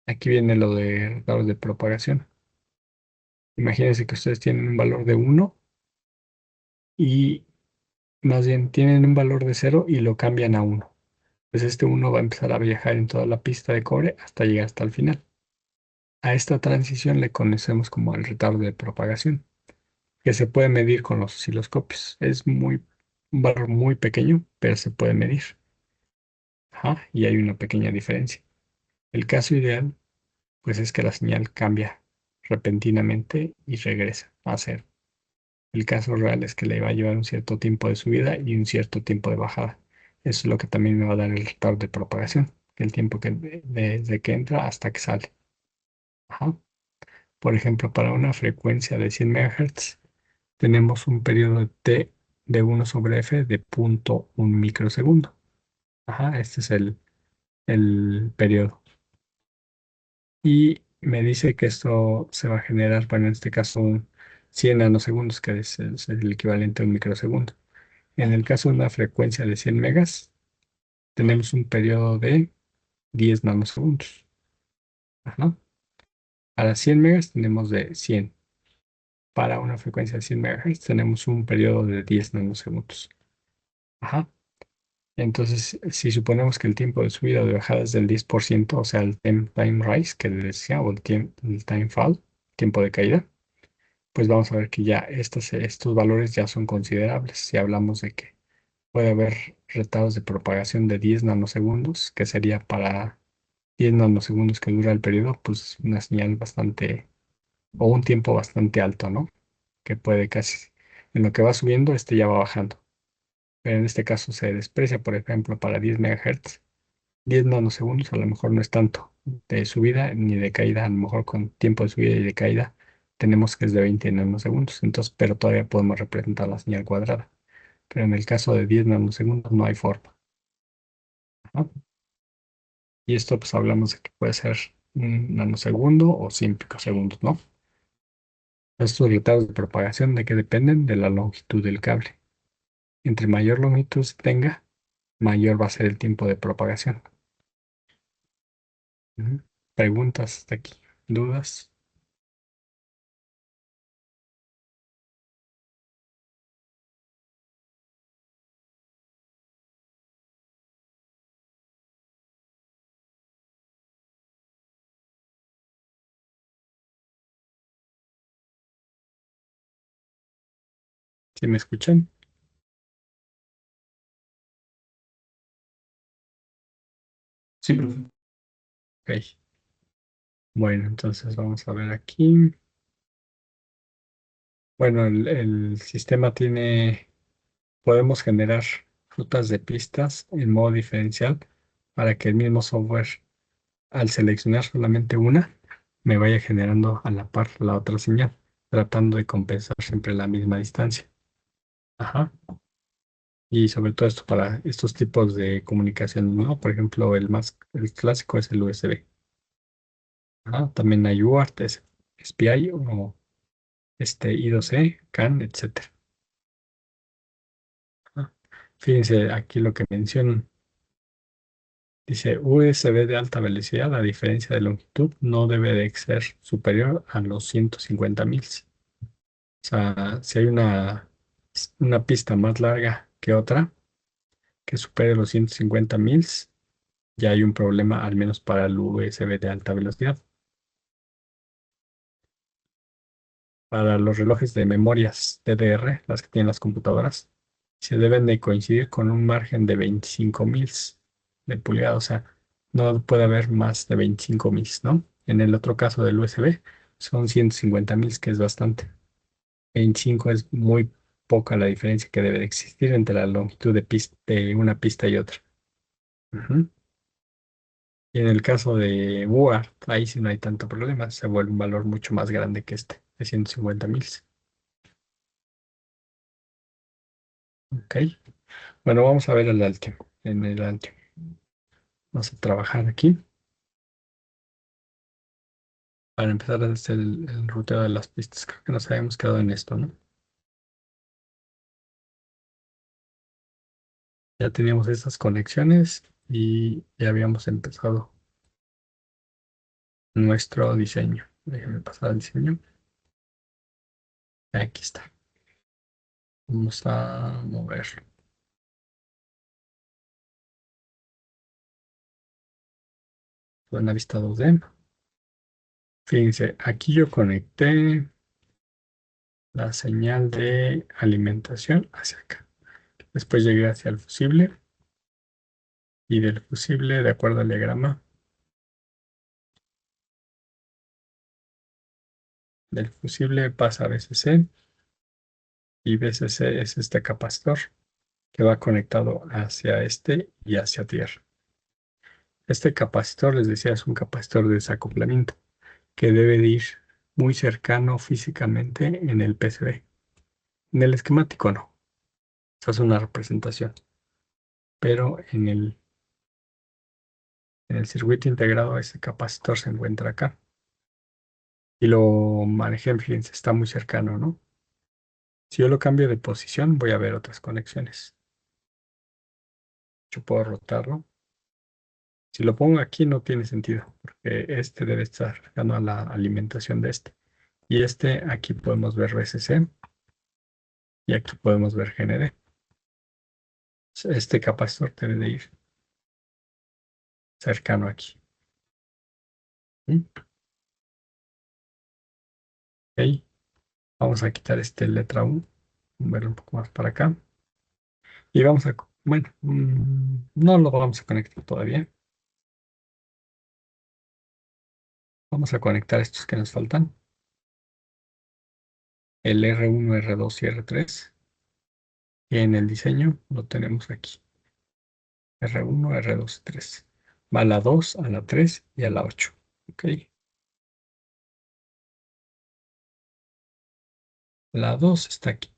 Aquí viene lo de retardos de propagación. Imagínense que ustedes tienen un valor de 1 y más bien tienen un valor de 0 y lo cambian a 1. Pues este 1 va a empezar a viajar en toda la pista de cobre hasta llegar hasta el final. A esta transición le conocemos como el retardo de propagación, que se puede medir con los osciloscopios. Es un valor muy pequeño, pero se puede medir. Ajá, y hay una pequeña diferencia. El caso ideal, pues es que la señal cambia repentinamente y regresa a cero. El caso real es que le va a llevar un cierto tiempo de subida y un cierto tiempo de bajada. Eso es lo que también me va a dar el retardo de propagación, el tiempo que desde que entra hasta que sale. Ajá. Por ejemplo, para una frecuencia de 100 MHz tenemos un periodo de T de 1/f de 0,1 microsegundo. Ajá, este es el periodo. Y me dice que esto se va a generar, bueno, en este caso, 100 nanosegundos, que es el equivalente a un microsegundo. En el caso de una frecuencia de 100 megas, tenemos un periodo de 10 nanosegundos. Ajá. Para 100 megas tenemos de 100. Para una frecuencia de 100 megahertz tenemos un periodo de 10 nanosegundos. Ajá. Entonces, si suponemos que el tiempo de subida o de bajada es del 10%, o sea, el time rise que les decía, o el time fall, tiempo de caída, pues vamos a ver que ya estos valores ya son considerables. Si hablamos de que puede haber retardos de propagación de 10 nanosegundos, que sería para 10 nanosegundos que dura el periodo, pues una señal bastante, o un tiempo bastante alto, ¿no? Que puede casi, en lo que va subiendo, este ya va bajando. Pero en este caso se desprecia, por ejemplo, para 10 MHz, 10 nanosegundos a lo mejor no es tanto de subida ni de caída, a lo mejor con tiempo de subida y de caída tenemos que es de 20 nanosegundos, entonces, pero todavía podemos representar la señal cuadrada. Pero en el caso de 10 nanosegundos no hay forma. Ajá. Y esto pues hablamos de que puede ser un nanosegundo o 100 picosegundos, ¿no? Estos retardos de propagación de que dependen de la longitud del cable. Entre mayor longitud tenga, mayor va a ser el tiempo de propagación. Ujú. ¿Preguntas hasta aquí? ¿Dudas? ¿Sí me escuchan? Sí, profe. Ok. Bueno, entonces vamos a ver aquí. Bueno, el sistema podemos generar rutas de pistas en modo diferencial para que el mismo software, al seleccionar solamente una, me vaya generando a la par la otra señal, tratando de compensar siempre la misma distancia. Ajá. Y sobre todo esto para estos tipos de comunicación, ¿no? Por ejemplo, el clásico es el USB. También hay UART, SPI o I2C, CAN, etcétera. Ajá. Fíjense aquí lo que mencionan. Dice USB de alta velocidad, a diferencia de longitud, no debe de ser superior a los 150 mils. O sea, si hay una pista más larga que otra, que supere los 150 mils, ya hay un problema, al menos para el USB de alta velocidad. Para los relojes de memorias DDR, las que tienen las computadoras, se deben de coincidir con un margen de 25 mils de pulgada. O sea, no puede haber más de 25 mils, ¿no? En el otro caso del USB son 150 mils, que es bastante. 25 es muy poca la diferencia que debe de existir entre la longitud de una pista y otra. Ujú. Y en el caso de UART, ahí sí no hay tanto problema, se vuelve un valor mucho más grande que de 150 mils. Ok. Bueno, vamos a ver el Altium. En el Altium. Vamos a trabajar aquí para empezar a hacer el ruteo de las pistas. Creo que nos habíamos quedado en esto, ¿no? Ya teníamos esas conexiones y ya habíamos empezado nuestro diseño. Déjenme pasar al diseño. Aquí está. Vamos a moverlo. Buena vista 2D. Fíjense, aquí yo conecté la señal de alimentación hacia acá. Después llegué hacia el fusible y del fusible, de acuerdo al diagrama, del fusible pasa a VCC y VCC es este capacitor que va conectado hacia este y hacia tierra. Este capacitor, les decía, es un capacitor de desacoplamiento que debe de ir muy cercano físicamente en el PCB. En el esquemático no, eso es una representación, pero en el circuito integrado ese capacitor se encuentra acá. Y lo manejé, fíjense, está muy cercano, ¿no? Si yo lo cambio de posición, voy a ver otras conexiones. Yo puedo rotarlo. Si lo pongo aquí no tiene sentido, porque este debe estar cercano a la alimentación de este. Y aquí podemos ver VCC y aquí podemos ver GND. Este capacitor debe de ir cercano aquí. ¿Mm? Ok, vamos a quitar este letra U, moverlo un poco más para acá. Y vamos bueno, no lo vamos a conectar todavía. Vamos a conectar estos que nos faltan. El R1, R2 y R3. Y en el diseño lo tenemos aquí. R1, R2, 3. Va a la 2, a la 3 y a la 8. Ok. La 2 está aquí.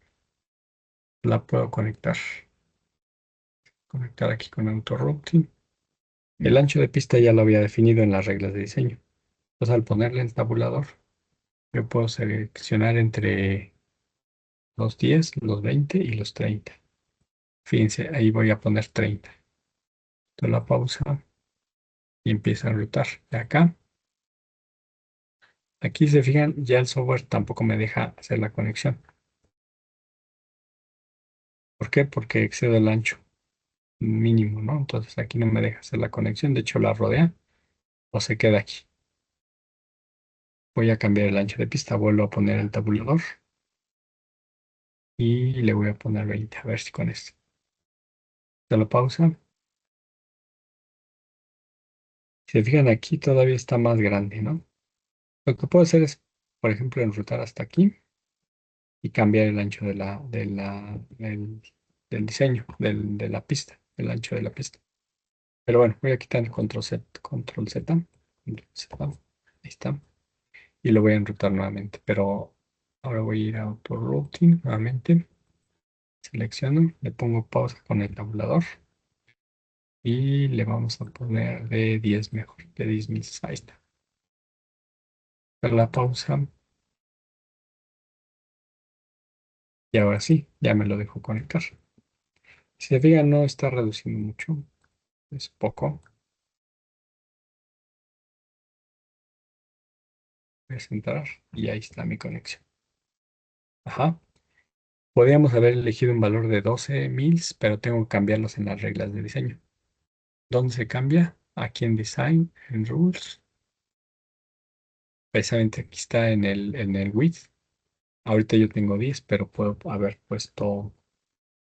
La puedo conectar. Conectar aquí con auto-routing. El ancho de pista ya lo había definido en las reglas de diseño. Entonces, al ponerle el tabulador, yo puedo seleccionar entre los 10, los 20 y los 30. Fíjense, ahí voy a poner 30. Doy la pausa y empiezo a enrutar. De acá, aquí se fijan, ya el software tampoco me deja hacer la conexión. ¿Por qué? Porque excedo el ancho mínimo, ¿no? Entonces aquí no me deja hacer la conexión. De hecho, la rodea o se queda aquí. Voy a cambiar el ancho de pista. Vuelvo a poner el tabulador y le voy a poner 20. A ver si con esto. Se lo pausa. Si se fijan aquí, todavía está más grande, ¿no? Lo que puedo hacer es, por ejemplo, enrutar hasta aquí y cambiar el ancho del diseño, de la pista, el ancho de la pista. Pero bueno, voy a quitar el control Z, control Z, ahí está, y lo voy a enrutar nuevamente. Pero ahora voy a ir a auto routing nuevamente, selecciono, le pongo pausa con el tabulador y le vamos a poner de 10 mejor, de 10 mil, ahí está. Ver la pausa. Y ahora sí, ya me lo dejo conectar. Si se fijan, no está reduciendo mucho. Es poco. Voy a centrar y ahí está mi conexión. Ajá. Podríamos haber elegido un valor de 12 mils, pero tengo que cambiarlos en las reglas de diseño. ¿Dónde se cambia? Aquí en Design, en Rules. Precisamente aquí está en el width. Ahorita yo tengo 10, pero puedo haber puesto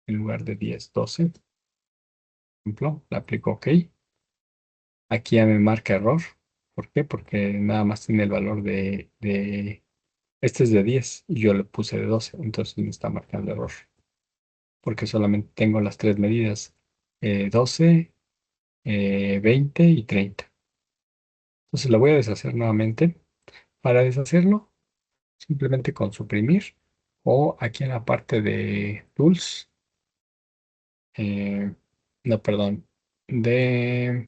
en lugar de 10, 12. Por ejemplo, le aplico OK. Aquí ya me marca error. ¿Por qué? Porque nada más tiene el valor este es de 10 y yo le puse de 12, entonces me está marcando error. Porque solamente tengo las tres medidas, 12, 20 y 30. Entonces lo voy a deshacer nuevamente. Para deshacerlo, simplemente con suprimir o aquí en la parte de Tools, no, perdón, de...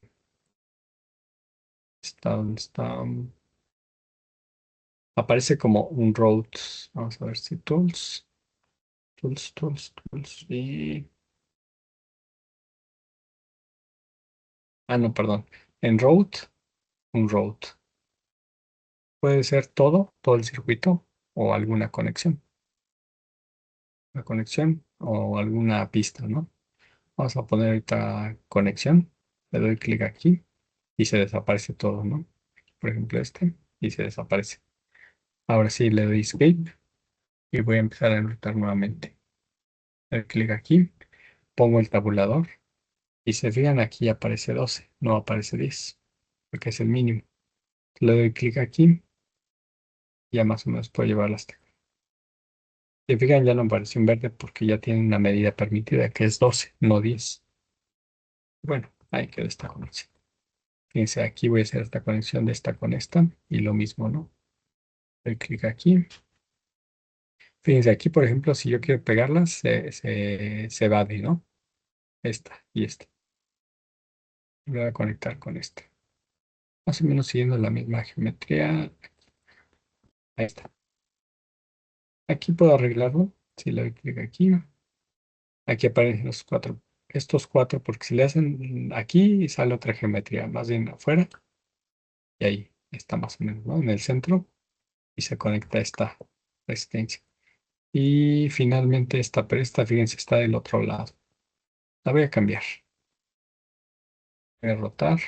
¿dónde está? Aparece como un route. Vamos a ver si Tools, Tools, Tools, Tools y... Ah, no, perdón. En route, un route. Puede ser todo el circuito o alguna conexión. La conexión o alguna pista, ¿no? Vamos a poner ahorita conexión. Le doy clic aquí y se desaparece todo, ¿no? Por ejemplo, este y se desaparece. Ahora sí le doy escape y voy a empezar a enrutar nuevamente. Le doy clic aquí, pongo el tabulador y se fijan aquí aparece 12, no aparece 10, porque es el mínimo. Le doy clic aquí y ya más o menos puedo llevarlo hasta acá. Se fijan, ya no apareció en verde porque ya tiene una medida permitida que es 12, no 10. Bueno, ahí queda esta conexión. Fíjense, aquí voy a hacer esta conexión de esta con esta y lo mismo, ¿no? Doy clic aquí. Fíjense, aquí, por ejemplo, si yo quiero pegarlas, se evade, ¿no? Esta y esta. Voy a conectar con esta. Más o menos siguiendo la misma geometría. Ahí está. Aquí puedo arreglarlo. Si le doy clic aquí, aquí aparecen los cuatro. Estos cuatro, porque si le hacen aquí, sale otra geometría, más bien afuera. Y ahí está más o menos, ¿no? En el centro. Y se conecta esta resistencia. Y finalmente esta, pero esta, fíjense, está del otro lado. La voy a cambiar. Voy a rotar.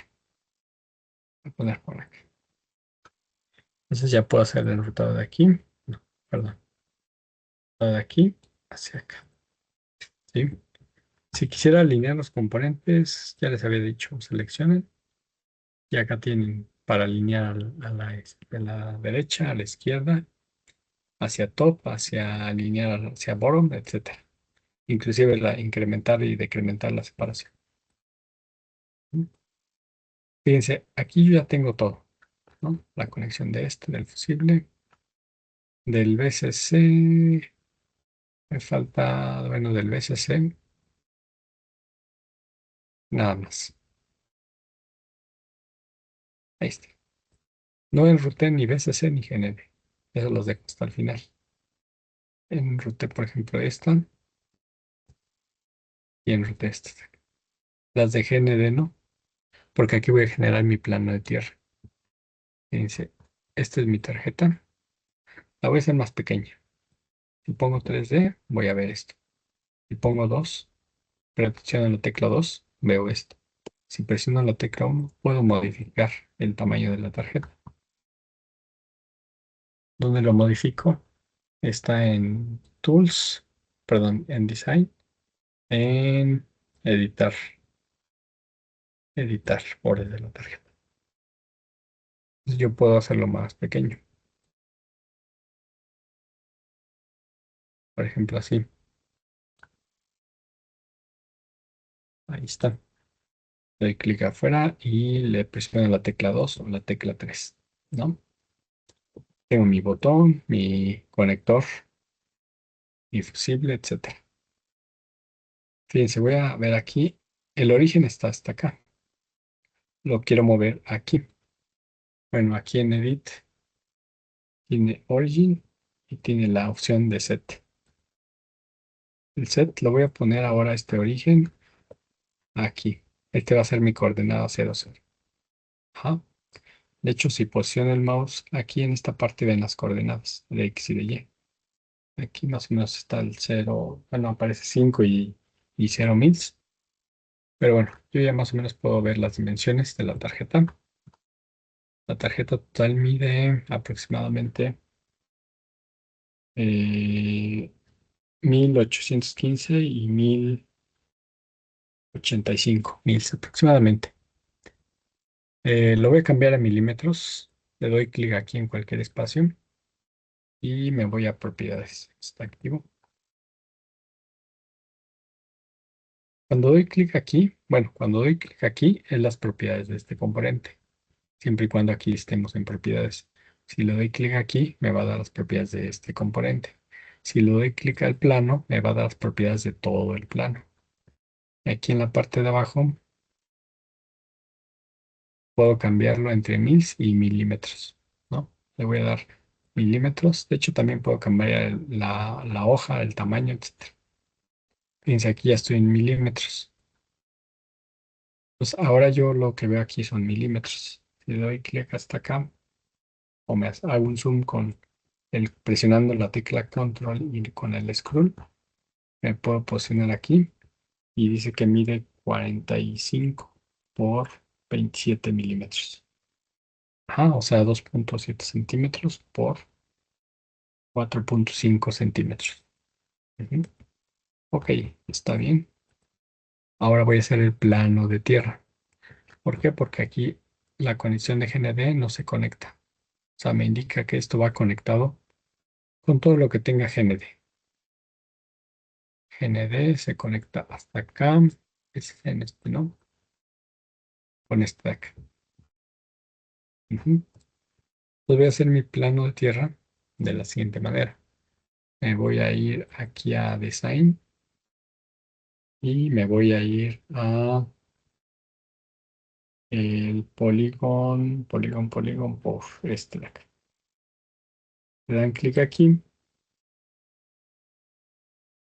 Voy a poner por aquí. Entonces ya puedo hacer el enrutado de aquí. No, perdón. De aquí hacia acá. ¿Sí? Si quisiera alinear los componentes, ya les había dicho, seleccionen. Y acá tienen para alinear de la derecha a la izquierda, hacia top, hacia alinear hacia bottom, etcétera. Inclusive incrementar y decrementar la separación. ¿Mm? Fíjense, aquí yo ya tengo todo, ¿no? La conexión de este, del fusible, del VCC, me falta, bueno, del VCC, nada más. Ahí está. No enruté ni VCC ni GND. Eso los dejo hasta el final. Enruté, por ejemplo, esta y enruté esta. Las de GND no, porque aquí voy a generar mi plano de tierra. Fíjense, esta es mi tarjeta. La voy a hacer más pequeña. Si pongo 3D, voy a ver esto. Si pongo 2, presiono la tecla 2, veo esto. Si presiono la tecla 1, puedo modificar el tamaño de la tarjeta. ¿Dónde lo modifico? Está en Tools, perdón, en Design, en Editar, editar bordes de la tarjeta. Entonces yo puedo hacerlo más pequeño. Por ejemplo, así. Ahí está. Doy clic afuera y le presiono la tecla 2 o la tecla 3, ¿no? Tengo mi botón, mi conector, mi fusible, etcétera. Fíjense, voy a ver aquí. El origen está hasta acá. Lo quiero mover aquí. Bueno, aquí en Edit tiene Origin y tiene la opción de Set. El Set lo voy a poner ahora este origen aquí. Este va a ser mi coordenada 0, 0. Ajá. De hecho, si posiciono el mouse aquí en esta parte, ven las coordenadas de X y de Y. Aquí más o menos está el 0, bueno, aparece 5 y 0 mils. Pero bueno, yo ya más o menos puedo ver las dimensiones de la tarjeta. La tarjeta total mide aproximadamente 1815 y 1085 mils aproximadamente. Lo voy a cambiar a milímetros. Le doy clic aquí en cualquier espacio y me voy a propiedades. Está activo. Cuando doy clic aquí, bueno, cuando doy clic aquí es las propiedades de este componente, siempre y cuando aquí estemos en propiedades. Si le doy clic aquí, me va a dar las propiedades de este componente. Si le doy clic al plano, me va a dar las propiedades de todo el plano. Aquí en la parte de abajo puedo cambiarlo entre mils y milímetros, ¿no? Le voy a dar milímetros. De hecho, también puedo cambiar la hoja, el tamaño, etc. Fíjense, aquí ya estoy en milímetros. Pues ahora yo lo que veo aquí son milímetros. Si le doy clic hasta acá, o hago un zoom presionando la tecla control y con el scroll, me puedo posicionar aquí y dice que mide 45 por 27 milímetros. Ajá, o sea, 2.7 centímetros por 4.5 centímetros. Ujú. Ok, está bien. Ahora voy a hacer el plano de tierra. ¿Por qué? Porque aquí la conexión de GND no se conecta. O sea, me indica que esto va conectado con todo lo que tenga GND. GND se conecta hasta acá. Es en este, ¿no? Con este de acá. Ujú. Entonces voy a hacer mi plano de tierra de la siguiente manera. Me voy a ir aquí a Design y me voy a ir a el polígono por este de acá. Le dan clic aquí.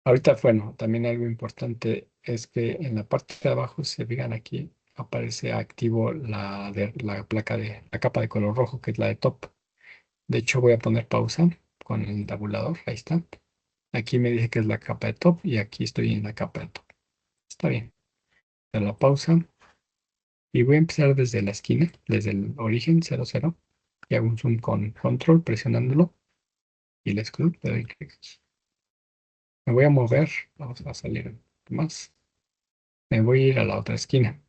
Ahorita, bueno, también algo importante es que en la parte de abajo, si se fijan aquí, aparece activo la placa de la capa de color rojo, que es la de top. De hecho, voy a poner pausa con el tabulador. Ahí está. Aquí me dice que es la capa de top y aquí estoy en la capa de top. Está bien. De la pausa y voy a empezar desde la esquina, desde el origen 00 y hago un zoom con control presionándolo y el scroll le doy clic. Me voy a mover. Vamos a salir un poco más. Me voy a ir a la otra esquina.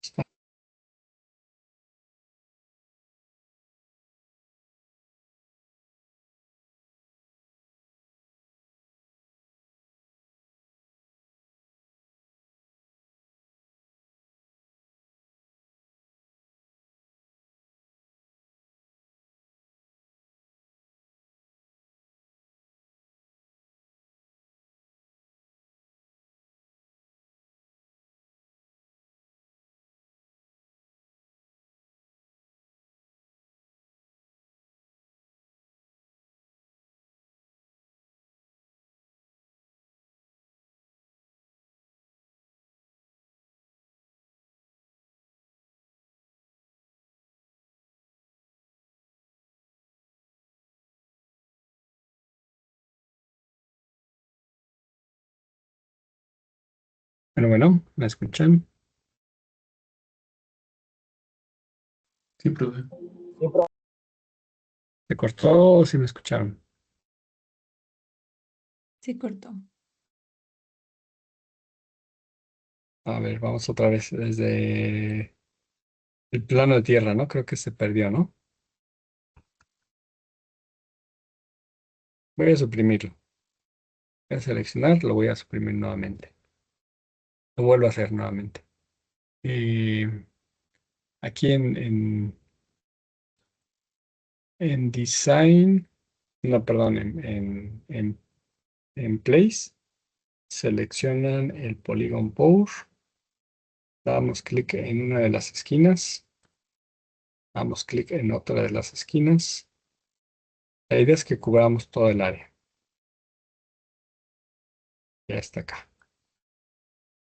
Está. Bueno, ¿me escuchan? Sí, profe. ¿Se cortó o si me escucharon? Sí, cortó. A ver, vamos otra vez desde el plano de tierra, ¿no? Creo que se perdió, ¿no? Voy a suprimirlo. Voy a seleccionar, lo voy a suprimir nuevamente. Lo vuelvo a hacer nuevamente. Y aquí en Design, no, perdón, en Place, seleccionan el Polygon Pore, damos clic en una de las esquinas, Damos clic en otra de las esquinas. La idea es que cubramos todo el área. Ya está acá.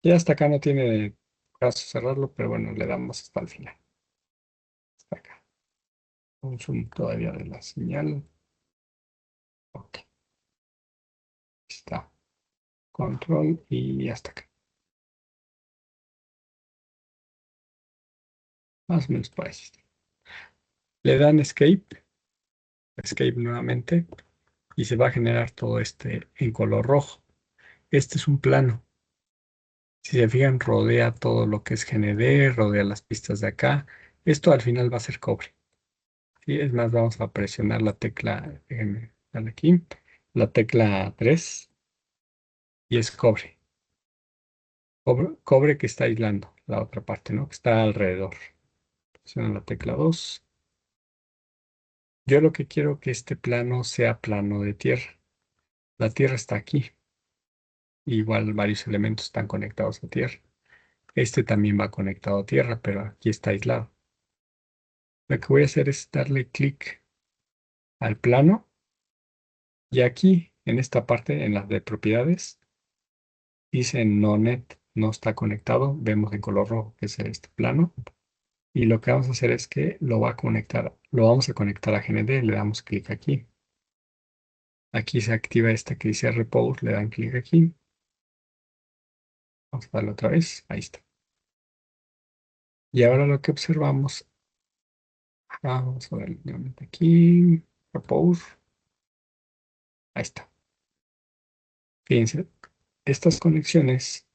Ya hasta acá no tiene caso cerrarlo, pero bueno, le damos hasta el final. Hasta acá. Un zoom todavía de la señal. Ok. Está. Control y hasta acá. Más o menos por ahí. Le dan Escape. Escape nuevamente. Y se va a generar todo este en color rojo. Este es un plano. Si se fijan, rodea todo lo que es GND, rodea las pistas de acá. Esto al final va a ser cobre. ¿Sí? Es más, vamos a presionar la tecla, déjenme darle aquí, la tecla 3 y es cobre. Cobre que está aislando la otra parte, ¿no? Que está alrededor. Presiono la tecla 2. Yo lo que quiero que este plano sea plano de tierra. La tierra está aquí. Igual varios elementos están conectados a tierra. Este también va conectado a tierra, pero aquí está aislado. Lo que voy a hacer es darle clic al plano y aquí, en esta parte, en las de propiedades, dice no net, no está conectado. Vemos en color rojo que es este plano. Y lo que vamos a hacer es que lo vamos a conectar a GND, le damos clic aquí. Aquí se activa esta que dice Repose, le dan clic aquí. Vamos a darle otra vez, ahí está. Y ahora lo que observamos, vamos a darle nuevamente aquí, Repose, ahí está. Fíjense, estas conexiones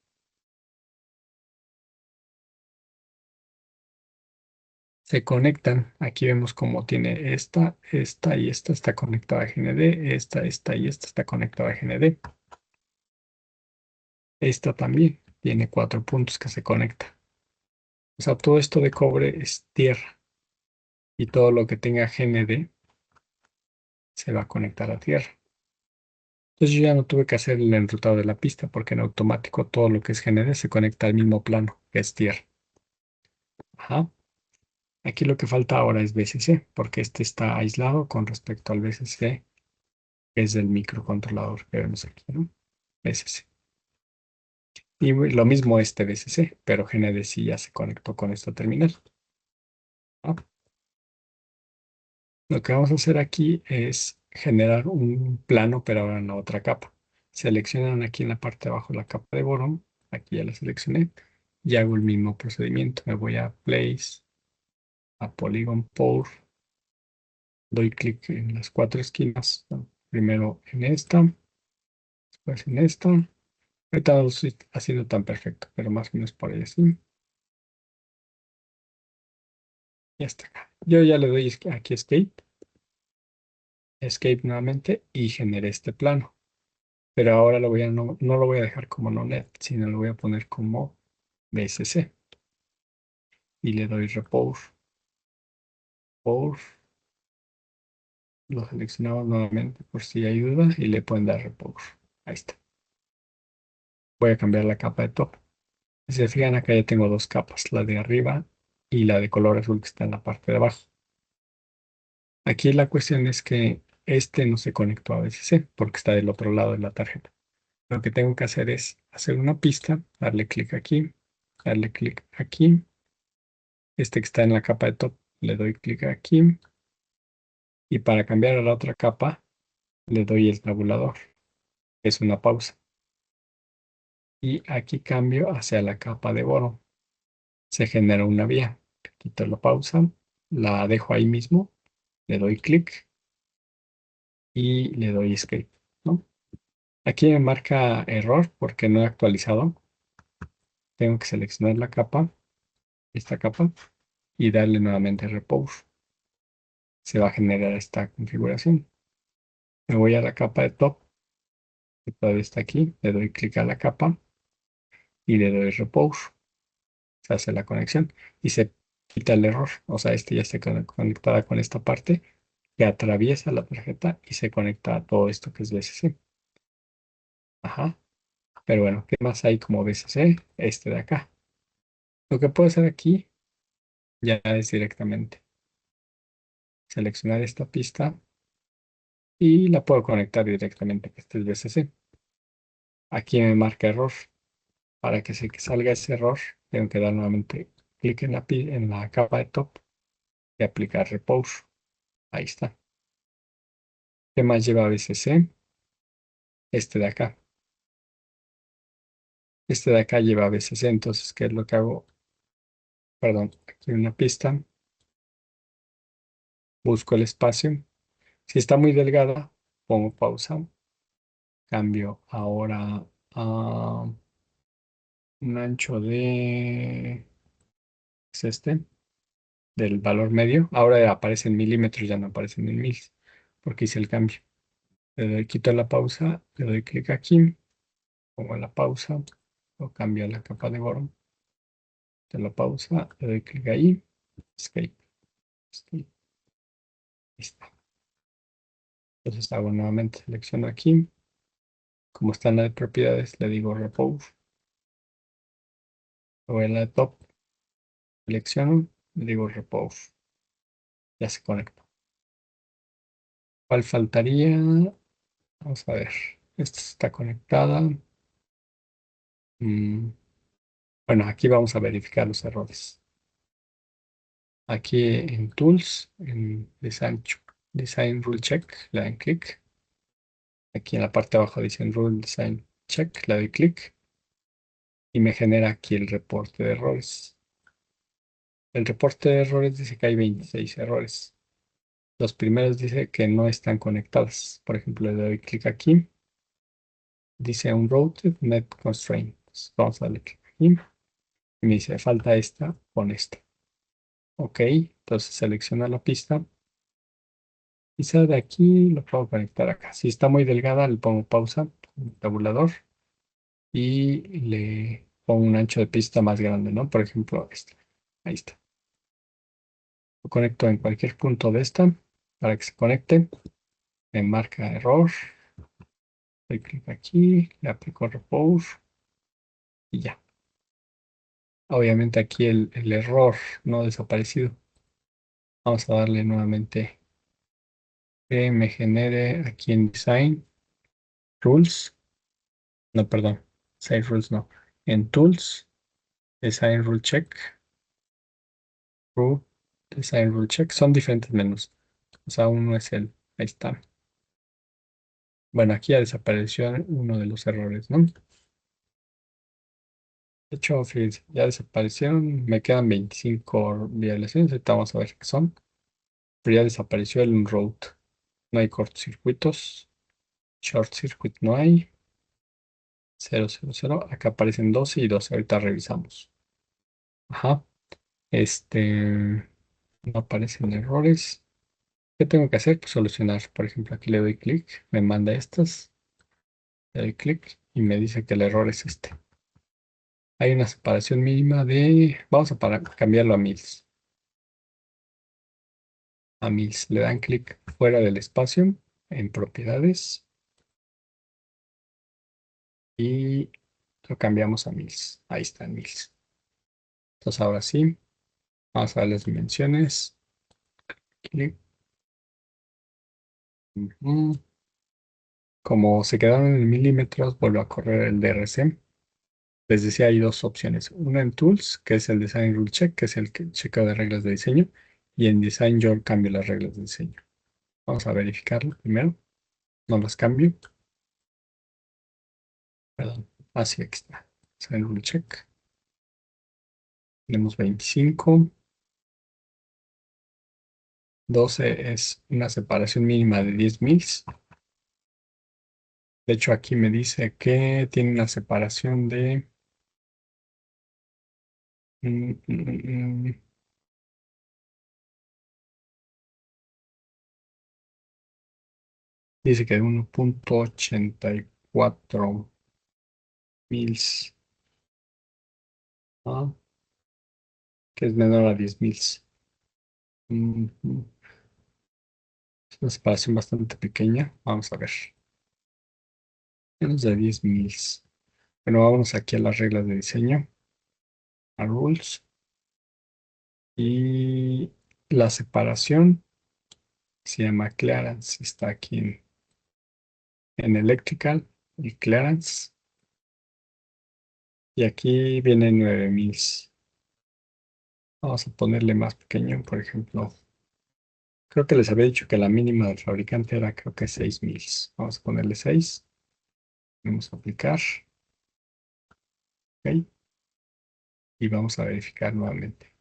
se conectan. Aquí vemos cómo tiene esta y esta está conectada a GND, esta y esta está conectada a GND. Esta también tiene 4 puntos que se conectan. O sea, todo esto de cobre es tierra y todo lo que tenga GND se va a conectar a tierra. Entonces yo ya no tuve que hacer el enrutado de la pista porque en automático todo lo que es GND se conecta al mismo plano, que es tierra. Ajá. Aquí lo que falta ahora es BCC, porque este está aislado con respecto al BCC, que es el microcontrolador que vemos aquí, ¿no? BCC. Y lo mismo este BCC, pero GND sí ya se conectó con esta terminal. ¿No? Lo que vamos a hacer aquí es generar un plano, pero ahora en la otra capa. Seleccionan aquí en la parte de abajo la capa de Boron. Aquí ya la seleccioné. Y hago el mismo procedimiento. Me voy a Place, a Polygon Pore. Doy clic en las 4 esquinas. Primero en esta, después en esta. Ahorita no lo estoy haciendo tan perfecto, pero más o menos por ahí así. Ya está acá. Yo ya le doy aquí Escape. Escape nuevamente y generé este plano. Pero ahora no lo voy a dejar como no net, sino lo voy a poner como BSC. Y le doy Repose. Pause. Lo seleccionamos nuevamente por si hay duda y le pueden dar Repose. Ahí está. Voy a cambiar la capa de top. Si se fijan, acá ya tengo dos capas, la de arriba y la de color azul que está en la parte de abajo. Aquí la cuestión es que este no se conectó a BSC porque está del otro lado de la tarjeta. Lo que tengo que hacer es hacer una pista, darle clic aquí, darle clic aquí. Este que está en la capa de top, le doy clic aquí. Y para cambiar a la otra capa, le doy el tabulador. Es una pausa. Y aquí cambio hacia la capa de boro. Se genera una vía. Quito la pausa, la dejo ahí mismo, le doy clic y le doy escape, ¿no? Aquí me marca error porque no he actualizado. Tengo que seleccionar la capa, esta capa, y darle nuevamente repose. Se va a generar esta configuración. Me voy a la capa de top, que todavía está aquí, le doy clic a la capa y le doy repose. Se hace la conexión y se quita el error. O sea, este ya está conectada con esta parte que atraviesa la tarjeta y se conecta a todo esto que es BSC. Ajá. Pero bueno, ¿qué más hay como BSC? Este de acá. Lo que puedo hacer aquí ya es directamente seleccionar esta pista y la puedo conectar directamente a este VCC. Aquí me marca error. Para que salga ese error, tengo que dar nuevamente clic en la capa de top y aplicar repose. Ahí está. ¿Qué más lleva VCC? Este de acá. Este de acá lleva VCC, entonces, ¿qué es lo que hago? Perdón, aquí una pista. Busco el espacio. Si está muy delgada, pongo pausa. Cambio ahora a un ancho de... es este, del valor medio. Ahora aparece en milímetros, ya no aparece en mil, porque hice el cambio. Le doy, quito la pausa, le doy clic aquí, pongo la pausa, o cambio a la capa de borón, de la pausa, le doy clic ahí, escape, escape, listo. Entonces hago nuevamente, selecciono aquí, como está en la de propiedades, le digo repose, voy a la de top, selecciono, le digo repose, ya se conecta. ¿Cuál faltaría? Vamos a ver, esta está conectada. Mm, Bueno, aquí vamos a verificar los errores. Aquí en Tools, en Design Rule Check, le dan clic. Aquí en la parte de abajo dice Rule Design Check, le doy clic y me genera aquí el reporte de errores. El reporte de errores dice que hay 26 errores. Los primeros dice que no están conectados. Por ejemplo, le doy clic aquí. Dice Unrouted Net Constraint. Vamos a darle clic aquí. Y me dice, falta esta con esta. Ok, entonces selecciona la pista. Quizá de aquí lo puedo conectar acá. Si está muy delgada, le pongo pausa, tabulador, y le pongo un ancho de pista más grande, ¿no? Por ejemplo, este. Ahí está. Lo conecto en cualquier punto de esta para que se conecte. Me marca error. Doy clic aquí, le aplico repose y ya. Obviamente aquí el error no ha desaparecido. Vamos a darle nuevamente que me genere aquí en Design Rules. No, perdón. Design Rules no. En Tools. Design Rule Check, Rule, Design Rule Check, son diferentes menús. O sea, uno es ahí está. Bueno, aquí ya desapareció uno de los errores, ¿no? De hecho, fíjense, ya desaparecieron, me quedan 25 violaciones, ahorita vamos a ver qué son. Pero ya desapareció el route. No hay cortocircuitos, short circuit no hay, 000, acá aparecen 12 y 12, ahorita revisamos. Ajá, no aparecen errores. ¿Qué tengo que hacer? Pues solucionar. Por ejemplo, aquí le doy clic, me manda estas, le doy clic y me dice que el error es este. Hay una separación mínima de, vamos a cambiarlo a mils. A mils. Le dan clic fuera del espacio, en propiedades, y lo cambiamos a mils. Ahí está en mils. Entonces ahora sí, vamos a ver las dimensiones. Clic. Ujú. Como se quedaron en milímetros, vuelvo a correr el DRC. Les decía, hay dos opciones. Una en Tools, que es el Design Rule Check, que es el chequeo de reglas de diseño. Y en Design yo cambio las reglas de diseño. Vamos a verificarlo primero. No las cambio. Perdón. Así aquí está. Design Rule Check. Tenemos 25. 12 es una separación mínima de 10 mils. De hecho, aquí me dice que tiene una separación de... mm, mm, mm, dice que de 1,84 mils. ¿Ah? Que es menor a 10 mils. Mm, Es una separación bastante pequeña. Vamos a ver. Menos de 10 mils. Bueno, vámonos aquí a las reglas de diseño. A Rules. Y la separación Se llama clearance. Está aquí en electrical y clearance. Y aquí viene 9000. Vamos a ponerle más pequeño, por ejemplo. Creo que les había dicho que la mínima del fabricante era creo que 6000. Vamos a ponerle 6. Vamos a aplicar. Ok. Y vamos a verificar nuevamente.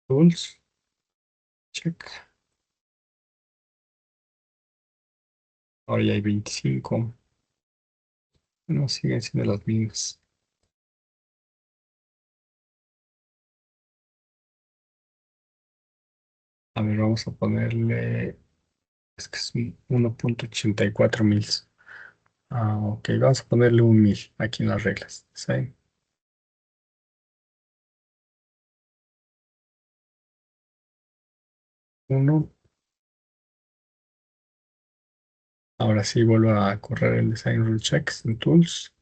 Tools. Check. Ahora ya hay 25. No, siguen siendo las mismas. A ver, vamos a ponerle. Es que es 1.84 mils. Ah, ok, vamos a ponerle 1000 aquí en las reglas. ¿Sí? 1. Ahora sí vuelvo a correr el Design Rule Checks en Tools.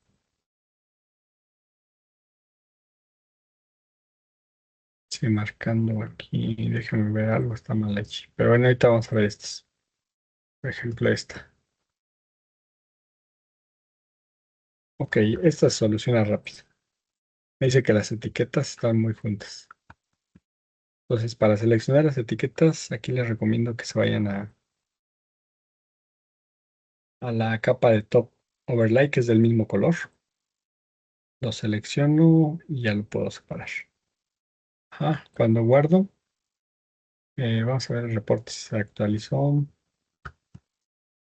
Sí, marcando aquí. Déjenme ver algo, está mal hecho. Pero bueno, ahorita vamos a ver estas. Por ejemplo, esta. Ok, esta se soluciona rápido. Me dice que las etiquetas están muy juntas. Entonces, para seleccionar las etiquetas, aquí les recomiendo que se vayan a la capa de Top Overlay, que es del mismo color. Lo selecciono y ya lo puedo separar. Ajá, cuando guardo, vamos a ver el reporte si se actualizó.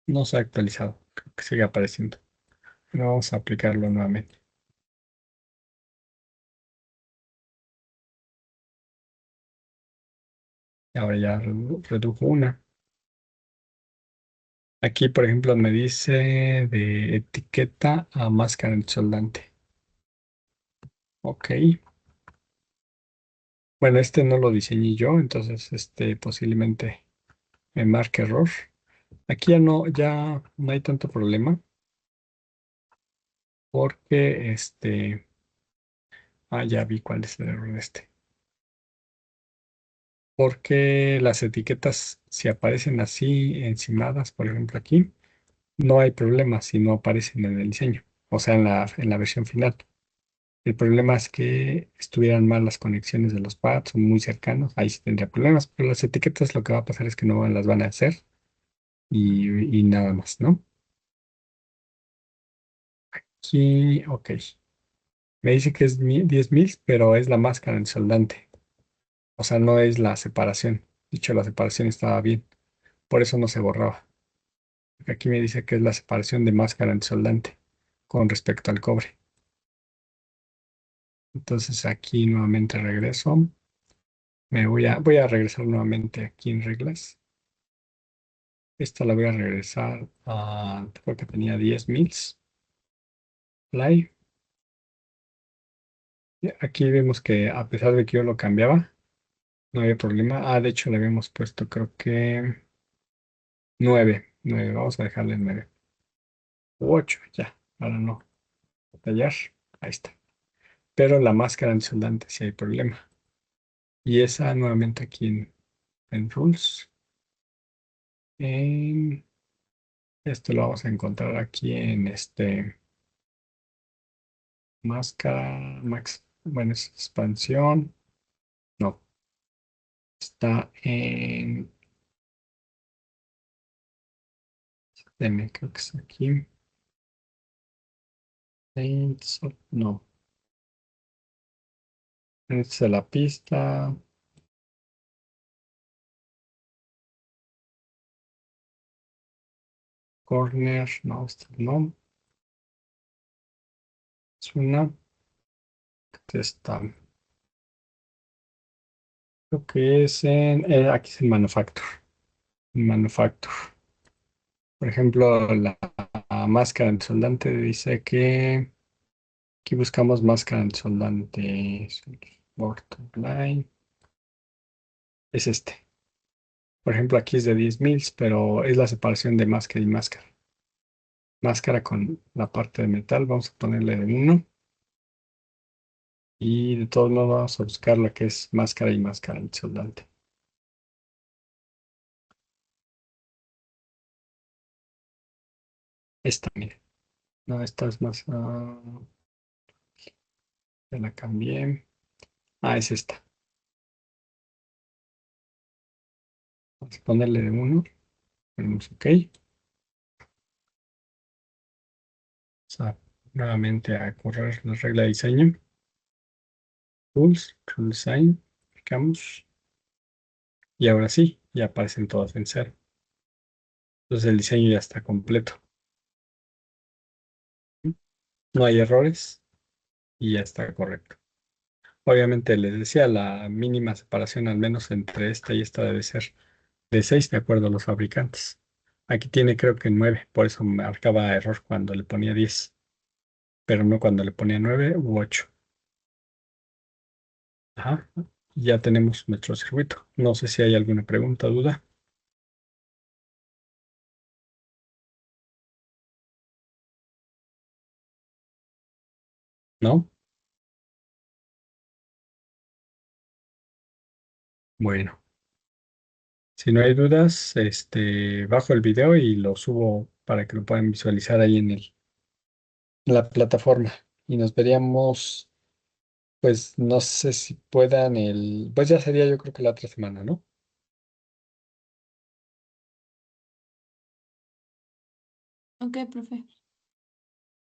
No se ha actualizado, creo que sigue apareciendo. Pero vamos a aplicarlo nuevamente. Ahora ya redujo una. Aquí, por ejemplo, me dice de etiqueta a máscara antisoldante. Ok. Bueno, este no lo diseñé yo, entonces este posiblemente me marque error. Aquí ya no hay tanto problema porque ya vi cuál es el error de este. Porque las etiquetas, si aparecen así encimadas, por ejemplo aquí, no hay problema si no aparecen en el diseño, o sea, en la versión final. El problema es que estuvieran mal las conexiones de los pads o muy cercanos, ahí sí tendría problemas, pero las etiquetas lo que va a pasar es que no las van a hacer y nada más, ¿no? Aquí, ok. Me dice que es 10.000, pero es la máscara en soldante. O sea, no es la separación. Dicho, la separación estaba bien. Por eso no se borraba. Aquí me dice que es la separación de máscara antisoldante con respecto al cobre. Entonces aquí nuevamente regreso. Voy a regresar nuevamente aquí en reglas. Esta la voy a regresar a, creo que tenía 10.000. Play. Y aquí vemos que a pesar de que yo lo cambiaba, no había problema. De hecho le habíamos puesto creo que 9. Vamos a dejarle 9. 8 ya, para no detallar. Ahí está. Pero la máscara antisoldante sí hay problema. Y esa nuevamente aquí en Rules. En, esto lo vamos a encontrar aquí en máscara, bueno, es expansión. No, está en creo que es aquí. No, esta es la pista. Corner, no, esta no. Es una. Esta, creo que es aquí es el Manufacture. Manufacture. Por ejemplo, la máscara antisoldante dice que aquí buscamos máscara antisoldante. Borderline. Es este. Por ejemplo, aquí es de 10.000, pero es la separación de máscara y máscara. Máscara con la parte de metal, vamos a ponerle de 1. Y de todos modos vamos a buscar la que es máscara y máscara antisoldante. Esta, mire. No, esta es más. Ya la cambié. Es esta. Vamos a ponerle de uno. Ponemos OK. Vamos a nuevamente a correr la regla de diseño. Tools, Tool Design. Aplicamos. Y ahora sí, ya aparecen todas en cero. Entonces el diseño ya está completo. No hay errores y ya está correcto. Obviamente les decía, la mínima separación al menos entre esta y esta debe ser de 6 de acuerdo a los fabricantes. Aquí tiene creo que 9, por eso me marcaba error cuando le ponía 10, pero no cuando le ponía 9 u 8. Ajá, ya tenemos nuestro circuito. No sé si hay alguna pregunta, duda. ¿No? Bueno, si no hay dudas, bajo el video y lo subo para que lo puedan visualizar ahí en la plataforma. Y nos veríamos, pues no sé si puedan pues ya sería yo creo que la otra semana, ¿no? Ok, profe.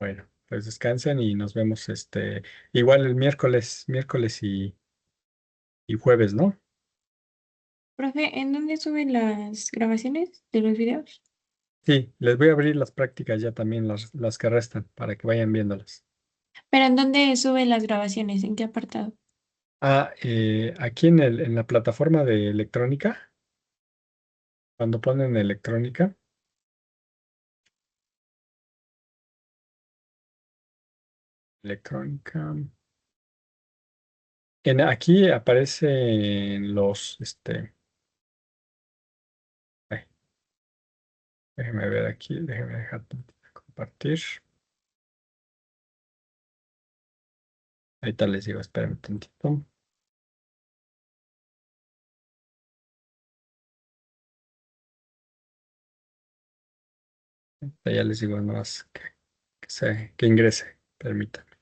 Bueno, pues descansen y nos vemos igual el miércoles y jueves, ¿no? Profe, ¿en dónde suben las grabaciones de los videos? Sí, les voy a abrir las prácticas ya también, las que restan, para que vayan viéndolas. ¿Pero en dónde suben las grabaciones? ¿En qué apartado? Aquí en la plataforma de electrónica, cuando ponen electrónica, aquí aparecen ay, déjeme ver aquí, déjeme dejar compartir. Ahorita les digo, espérenme un tantito. Ya les digo nomás que ingrese, permítanme.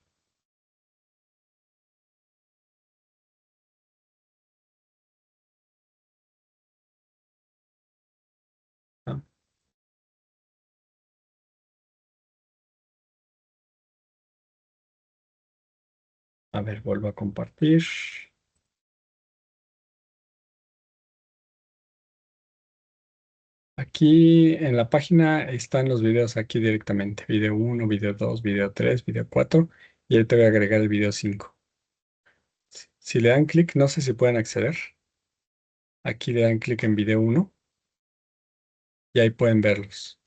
Ah, A ver, vuelvo a compartir. Aquí en la página están los videos aquí directamente. Video uno, video 2, video 3, video 4. Y ahí te voy a agregar el video 5. Si le dan clic, no sé si pueden acceder. Aquí le dan clic en video uno y ahí pueden verlos.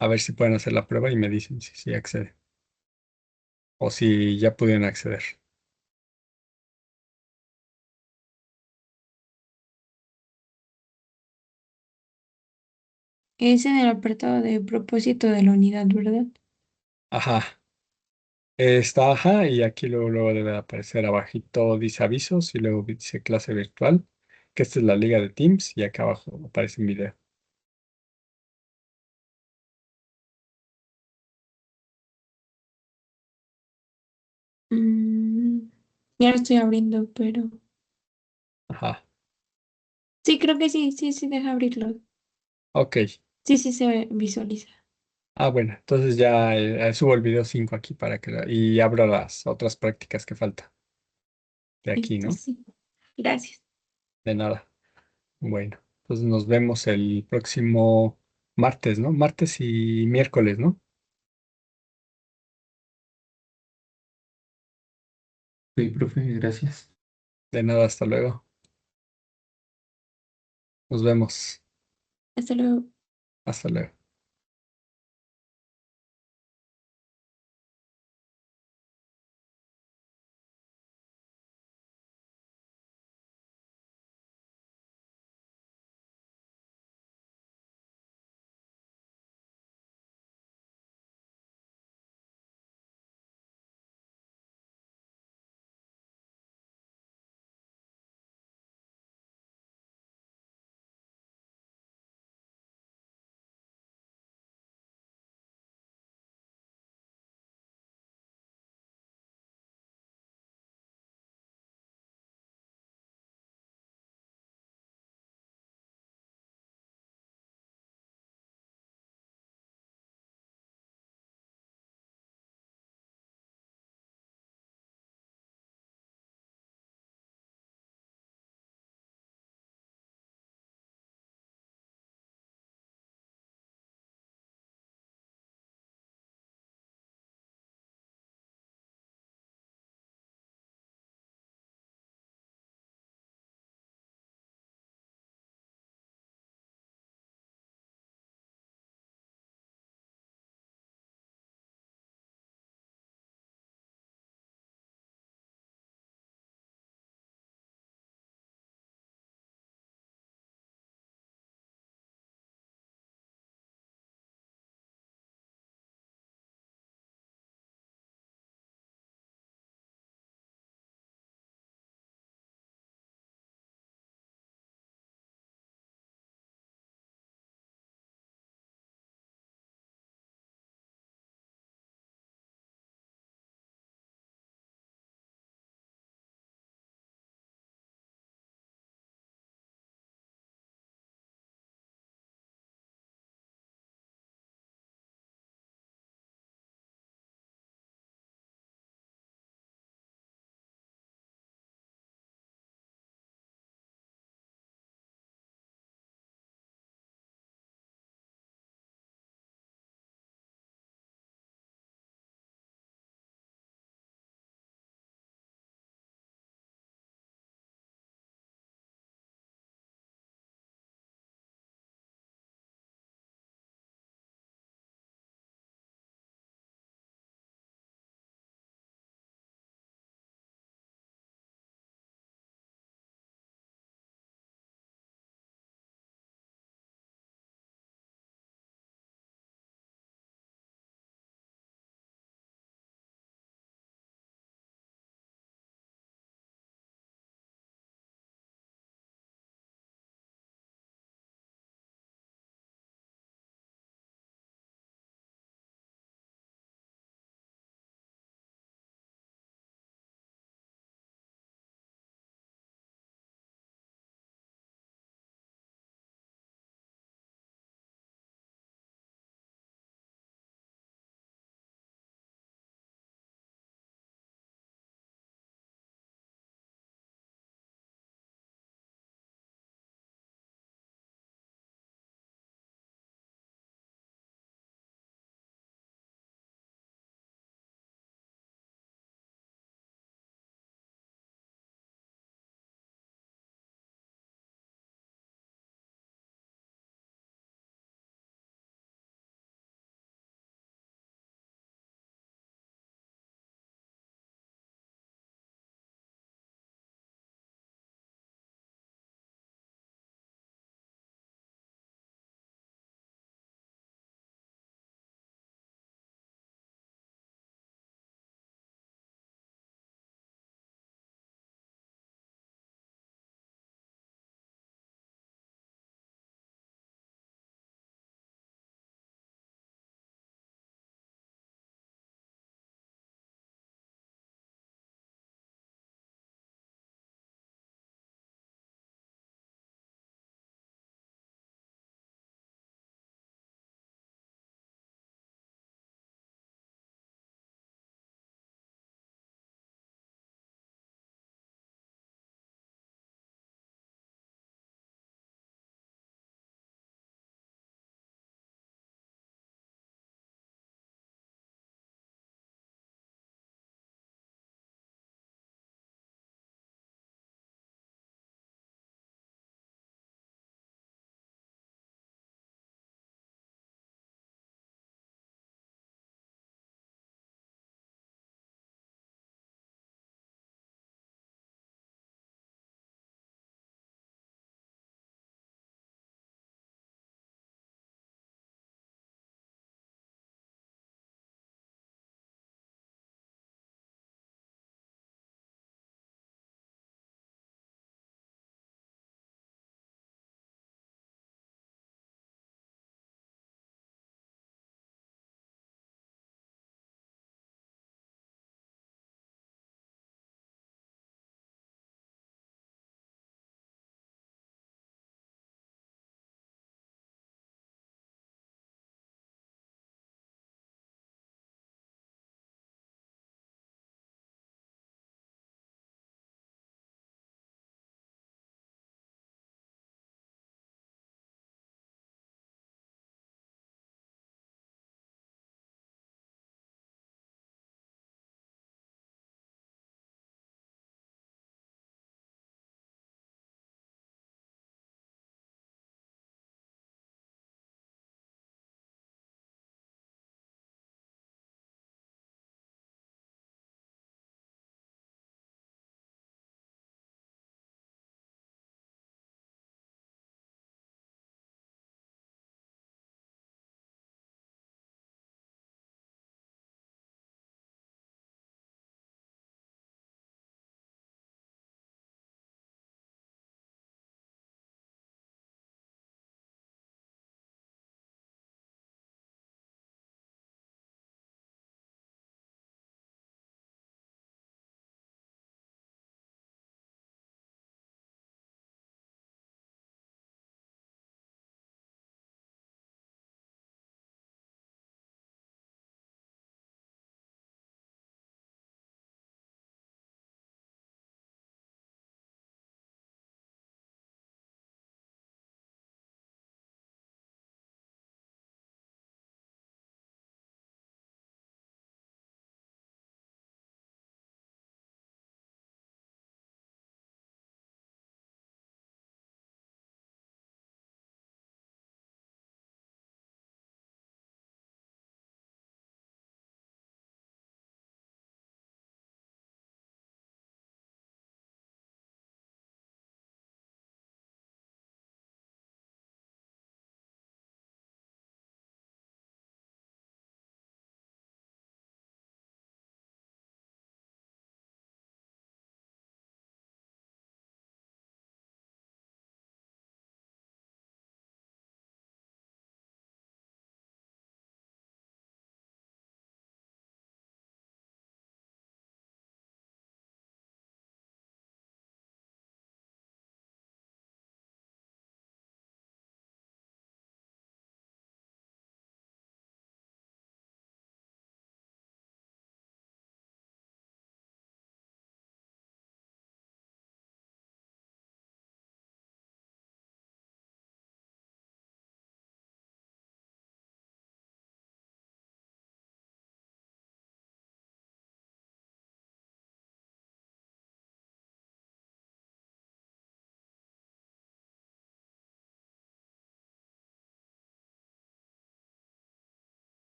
A ver si pueden hacer la prueba y me dicen si acceden. O si ya pudieron acceder. Es en el apartado de propósito de la unidad, ¿verdad? Ajá. Está, ajá, y aquí luego debe aparecer abajito dice avisos y luego dice clase virtual, que esta es la liga de Teams y acá abajo aparece un video. Mm, ya lo estoy abriendo, pero... Ajá, Sí, creo que sí, sí, sí, deja abrirlo. ok. Sí, sí se visualiza. Bueno, entonces ya subo el video 5 aquí y abro las otras prácticas que falta de aquí, ¿no? Sí. Gracias. De nada. Bueno, entonces nos vemos el próximo martes, ¿no? Martes y miércoles, ¿no? Sí, profe, gracias. De nada, hasta luego. Nos vemos. Hasta luego. Hasta luego.